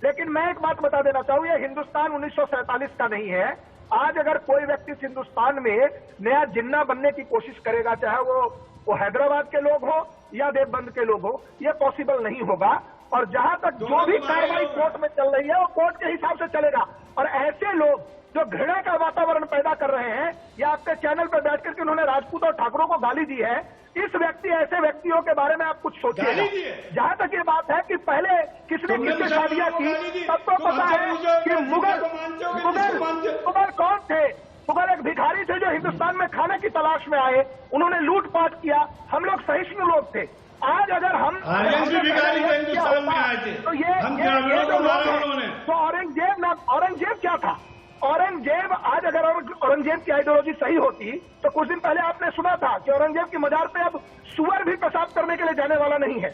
लेकिन मैं एक बात बता देना चाहूँ, ये हिंदुस्तान 1947 का नहीं है। आज अगर कोई व्यक्ति इस हिंदुस्तान में नया जिन्ना बनने की कोशिश करेगा, चाहे वो हैदराबाद के लोग हो या देवबंद के लोग हो, ये पॉसिबल नहीं होगा। और जहां तक जो भी कार्रवाई कोर्ट में चल रही है वो कोर्ट के हिसाब से चलेगा। और ऐसे लोग जो घृणा का वातावरण पैदा कर रहे हैं, या आपके चैनल पर बैठ करके उन्होंने राजपूत और ठाकुरों को गाली दी है, ऐसे व्यक्तियों के बारे में आप कुछ सोचिए। जहां तक ये बात है कि पहले किसने किससे शादियां की, सबको पता है कि मुगल कौन थे। मुगल एक भिखारी थे जो हिंदुस्तान में खाने की तलाश में आए, उन्होंने लूटपाट किया। हम लोग सहिष्णु लोग थे। आज अगर हम
हिंदुस्तान में आए थे
तो ये तो औरंगजेब क्या था? औरंगजेब, आज अगर औरंगजेब की आइडियोलॉजी सही होती तो कुछ दिन पहले आपने सुना था कि औरंगजेब की मजार पे अब सुअर भी पेशाब करने के लिए जाने वाला नहीं है,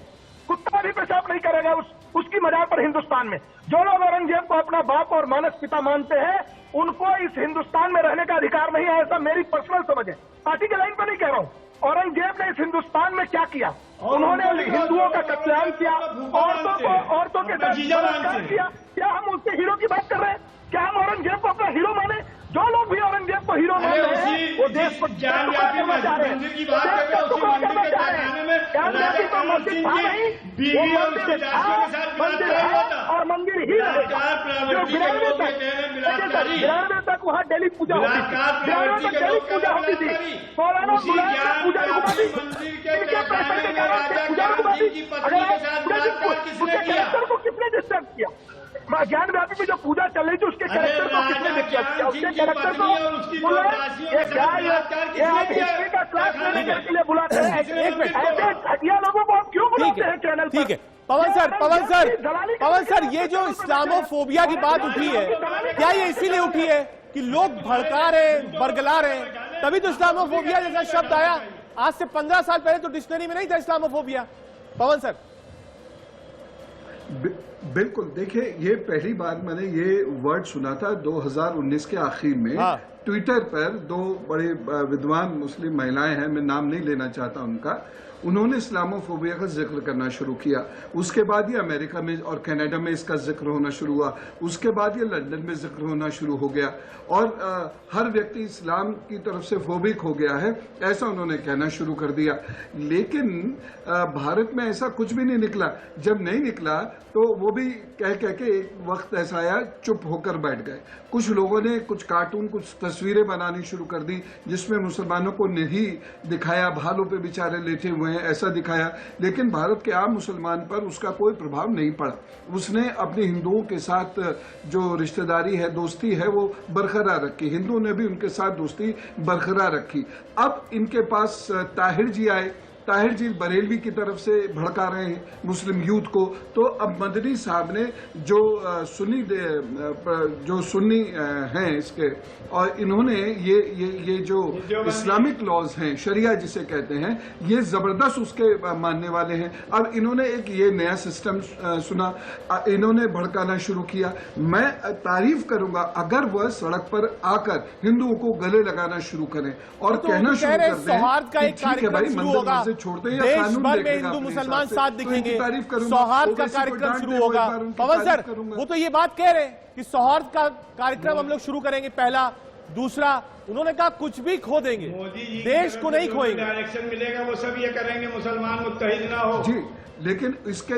कुत्ता भी पेशाब नहीं करेगा उसकी मजार पर हिंदुस्तान में। जो लोग औरंगजेब को अपना बाप और मानस पिता मानते हैं, उनको इस हिंदुस्तान में रहने का अधिकार नहीं है, ऐसा मेरी पर्सनल समझ है। पार्टी के लाइन पर नहीं कह रहा हूँ। औरंगजेब ने इस हिंदुस्तान में क्या किया? उन्होंने हिंदुओं का कत्लेआम किया, औरतों के साथ बलात्कार किया। क्या हम उसके हीरो की बात कर रहे हैं? क्या हम औरंगजेब को अपना हीरो माने? जो लोग भी औरंगजेब को हीरो मान रहे हैं वो देश को
ज्ञानव्यापी मंदिर की बात कर रहे हैं, उसी मंदिर के कारखाने में राजा कमल सिंह जी बीवी और उसके दासियों के साथ
मंदिर है और मंदिर ही रहेगा। जो 92 तक वहाँ डेली पूजा होती थी, 92 तक डेली पूजा होती थी, मौलाना पूजा रुकवाती, कैरेक्टर को किसने डिस्टर्ब किया? ज्ञानव्यापी में जो पूजा चल रही थी उसके कैरेक्टर को किसने डिस्टर्ब किया? उसके कैरेक्टर को हिस्ट्री का क्लास लेने के लिए बुलाते हैं। ऐसे घटिया लोगों को आप क्यों बुलाते हैं चैनल पर?
ठीक है पवन सर, ये जो इस्लामोफोबिया की बात उठी है, क्या ये इसीलिए उठी है कि लोग भड़का रहे हैं, बरगला रहे हैं, तभी तो इस्लामोफोबिया जैसा शब्द आया? आज से 15 साल पहले तो डिक्शनरी में नहीं था इस्लामोफोबिया। पवन सर
बिल्कुल, देखिए ये पहली बार मैंने ये वर्ड सुना था 2019 के आखिर में। ट्विटर पर दो बड़े विद्वान मुस्लिम महिलाएं हैं, मैं नाम नहीं लेना चाहता उनका, उन्होंने इस्लामोफोबिया का जिक्र करना शुरू किया। उसके बाद ये अमेरिका में और कनाडा में इसका जिक्र होना शुरू हुआ, उसके बाद ये लंदन में जिक्र होना शुरू हो गया और हर व्यक्ति इस्लाम की तरफ से फोबिक हो गया है, ऐसा उन्होंने कहना शुरू कर दिया। लेकिन भारत में ऐसा कुछ भी नहीं निकला। जब नहीं निकला तो वो भी कह के एक वक्त ऐसा आया चुप होकर बैठ गए। कुछ लोगों ने कुछ कार्टून, कुछ तस्वीरें बनानी शुरू कर दी जिसमें मुसलमानों को नहीं दिखाया, भालों पे बेचारे लेटे हुए हैं ऐसा दिखाया, लेकिन भारत के आम मुसलमान पर उसका कोई प्रभाव नहीं पड़ा। उसने अपने हिंदुओं के साथ जो रिश्तेदारी है, दोस्ती है, वो बरकरार रखी। हिंदुओं ने भी उनके साथ दोस्ती बरकरार रखी। अब इनके पास ताहिर जी आए, ताहिर जी बरेलवी की तरफ से भड़का रहे हैं मुस्लिम यूथ को, तो अब मदनी साहब ने जो सुन्नी हैं इसके, और इन्होंने ये जो इस्लामिक लॉज हैं, शरिया जिसे कहते हैं, ये जबरदस्त उसके मानने वाले हैं। अब इन्होंने एक ये नया सिस्टम सुना, इन्होंने भड़काना शुरू किया। मैं तारीफ करूंगा अगर वह सड़क पर आकर हिंदुओं को गले लगाना शुरू करें और
तो
कहना शुरू कर दें
सौहार्द का एक कार्यक्रम शुरू होगा,
छोड़ते हैं,
देश भर में हिंदू मुसलमान साथ दिखेंगे, सौहार्द का कार्यक्रम शुरू होगा। पवन सर, वो तो ये बात कह रहे हैं कि सौहार्द का कार्यक्रम हम लोग शुरू करेंगे, पहला। दूसरा, उन्होंने कहा कुछ भी खो देंगे, देश को नहीं खोएंगे।
डायरेक्शन मिलेगा वो सब ये करेंगे, मुसलमान मुत्तहिद ना हो
जी। लेकिन इसके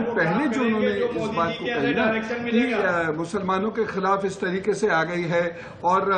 पहले जो उन्होंने इस बात को कही ना कि मुसलमानों के खिलाफ इस तरीके से आ गई है, और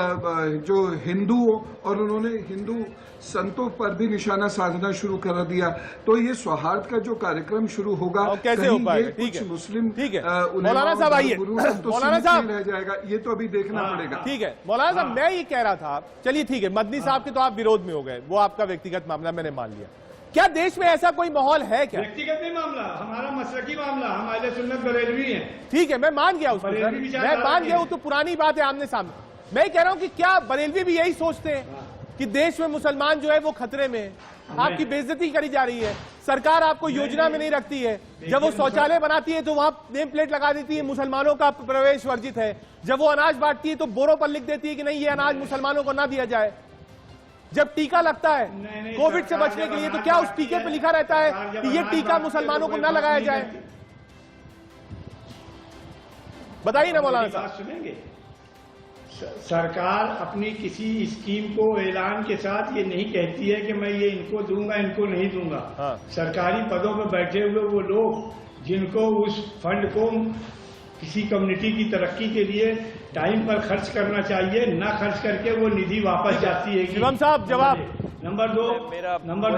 जो हिंदुओं, और उन्होंने हिंदू संतों पर भी निशाना साधना शुरू कर दिया, तो ये सौहार्द का जो कार्यक्रम शुरू होगा
कैसे हो पाएगा? ठीक है,
मुस्लिम
मौलाना साहब आइए, मौलाना साहब
रह जाएगा, ये तो अभी देखना पड़ेगा।
ठीक है मौलाना साहब, मैं ये कह रहा था, चलिए ठीक है, मदनी साहब के तो आप विरोध में हो गए, वो आपका व्यक्तिगत मामला, मैंने मान लिया। क्या देश में ऐसा कोई माहौल है क्या?
व्यक्तिगत नहीं मामला, हमारा मसलकी मामला, हम अहले सुन्नत बरेलवी हैं।
ठीक है, मैं मान गया उसको, मैं मान गया, वो तो पुरानी बात है, आमने सामने। मैं कह रहा हूं कि क्या बरेलवी भी यही सोचते हैं कि देश में मुसलमान जो है वो खतरे में है, आपकी बेइज्जती करी जा रही है, सरकार आपको योजना में नहीं रखती है, जब वो शौचालय बनाती है तो वहां नेम प्लेट लगा देती है मुसलमानों का प्रवेश वर्जित है, जब वो अनाज बांटती है तो बोरों पर लिख देती है कि नहीं ये अनाज मुसलमानों को ना दिया जाए, जब टीका लगता है कोविड से बचने के लिए तो क्या उस टीके पे लिखा रहता है कि ये टीका मुसलमानों को ना लगाया जाए? बताइए ना मौलाना साहब।
सुनेंगे, सरकार अपनी किसी स्कीम को ऐलान के साथ ये नहीं कहती है कि मैं ये इनको दूंगा, इनको नहीं दूंगा। सरकारी पदों पर बैठे हुए वो लोग जिनको उस फंड को किसी कम्युनिटी की तरक्की के लिए टाइम पर खर्च करना चाहिए, ना खर्च करके वो निधि वापस जाती है।
शिवम साहब जवाब।
नंबर दो,
मेरा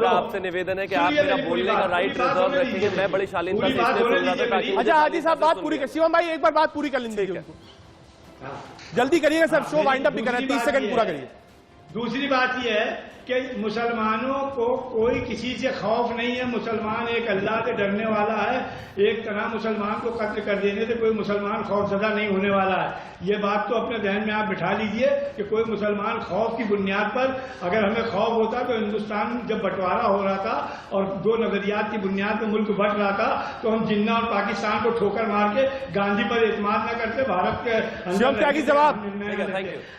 आपसे निवेदन है कि आप मेरा बोलने का राइट रिजर्व रखेंगे। मैं बड़ी शालीनता से सुन रहा था ताकि
अच्छा हाजी साहब बात पूरी कर, शिवम भाई एक बार बात पूरी कर लेंगे, जल्दी करिएगा सर, शो वाइंड अप भी करना है, 30 सेकंड पूरा करिए।
दूसरी बात यह है कि मुसलमानों को कोई किसी से खौफ नहीं है, मुसलमान एक अल्लाह से डरने वाला है, एक तरह मुसलमान को कत्ल कर देने से कोई मुसलमान खौफजदा नहीं होने वाला है। ये बात तो अपने जहन में आप बिठा लीजिए कि कोई मुसलमान खौफ की बुनियाद पर, अगर हमें खौफ होता तो हिंदुस्तान जब बंटवारा हो रहा था और दो नजरियात की बुनियाद पर मुल्क बंट रहा था तो हम जिन्ना और पाकिस्तान को ठोकर मार के गांधी पर एतमाद न करते, भारत के
जवाब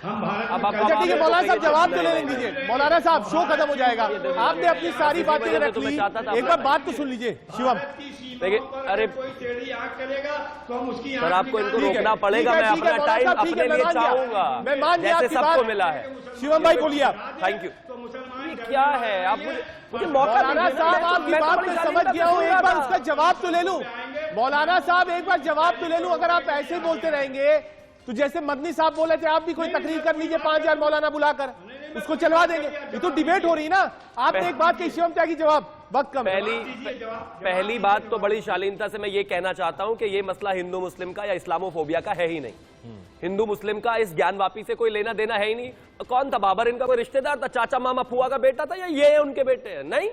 हम भारत
ठीक है, मौलाना साहब जवाब तो ले लीजिए, मौलाना साहब साहब, शो खत्म हो जाएगा। आपने अपनी सारी बातें रख ली, एक बार बात तो सुन लीजिए शिवम।
देखिए, अरे
कोई टेढ़ी आंख करेगा तो हम उसकी
सर, आपको इनको रोकना पड़ेगा। मैं अपना टाइम अपने लिए चाहूंगा,
मैं मान गया
जैसे
आपकी
सबको
बात।
मिला है।
शिवम भाई बोलिए आप।
Thank you. ये क्या है, आप मुझे मौका
मौलाना साहब, आपकी बात मैं समझ गया हूँ, एक बार उसका जवाब तो ले लूं। मौलाना साहब, एक बार जवाब तो ले लूं। अगर आप ऐसे ही बोलते रहेंगे तो जैसे मदनी साहब बोले थे, आप भी कोई तकरीर कर लीजिए 5000 मौलाना बुलाकर, उसको चलवा देंगे। ये तो डिबेट हो रही ना। आपने एक बात कही शिवम त्यागी, जवाब वक्त कम।
पहली बात तो बड़ी शालीनता से मैं ये कहना चाहता हूं कि ये मसला हिंदू मुस्लिम का या इस्लामोफोबिया का है ही नहीं। हिंदू मुस्लिम का इस ज्ञानवापी से कोई लेना देना है ही नहीं। कौन था बाबर, इनका कोई रिश्तेदार था, चाचा मामा फुआ का बेटा था, या ये उनके बेटे हैं? नहीं।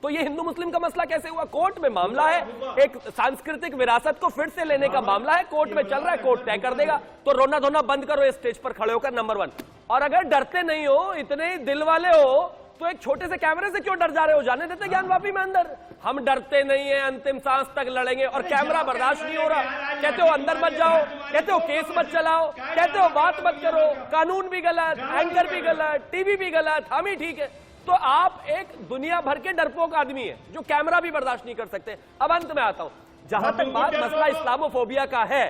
तो ये हिंदू मुस्लिम का मसला कैसे हुआ? कोर्ट में मामला है, एक सांस्कृतिक विरासत को फिर से लेने का मामला है, कोर्ट में चल रहा है, कोर्ट तय कर देगा। तो रोना धोना बंद करो, इस स्टेज पर खड़े होकर, नंबर 1। और अगर डरते नहीं हो, इतने दिल वाले हो, तो एक छोटे से कैमरे से क्यों डर जा रहे हो? जाने देते ज्ञानवापी में अंदर। हम डरते नहीं है, अंतिम सांस तक लड़ेंगे। और कैमरा बर्दाश्त नहीं हो रहा, कहते हो अंदर मत जाओ, कहते हो केस मत चलाओ, कहते हो बात मत करो, कानून भी गलत, एंकर भी गलत, टीवी भी गलत, हम ही ठीक है। तो आप एक दुनिया भर के डरपोक आदमी है जो कैमरा भी बर्दाश्त नहीं कर सकते। अब अंत में आता हूं, जहां तक बात मसला इस्लामोफोबिया का है,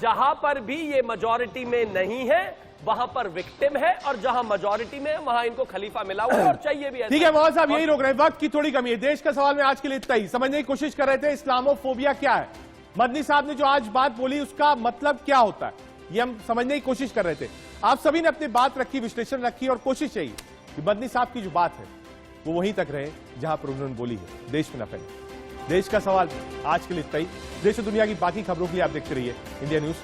जहां पर भी ये मेजॉरिटी में नहीं है वहां पर विक्टिम है, और जहां मेजॉरिटी में वहां इनको खलीफा मिला हुआ है और चाहिए भी।
ठीक है मौलाना साहब, यही रोक रहे हैं, वक्त की थोड़ी कमी है। देश का सवाल में आज के लिए इतना ही। समझने की कोशिश कर रहे थे इस्लामोफोबिया क्या है, मदनी साहब ने जो आज बात बोली उसका मतलब क्या होता है, ये हम समझने की कोशिश कर रहे थे। आप सभी ने अपनी बात रखी, विश्लेषण रखी, और कोशिश यही कि मदनी साहब की जो बात है वो वहीं तक रहे जहां पर उन्होंने बोली है, देश में न फैले। देश का सवाल आज के लिए इतना ही। देश और दुनिया की बाकी खबरों के लिए आप देखते रहिए इंडिया न्यूज।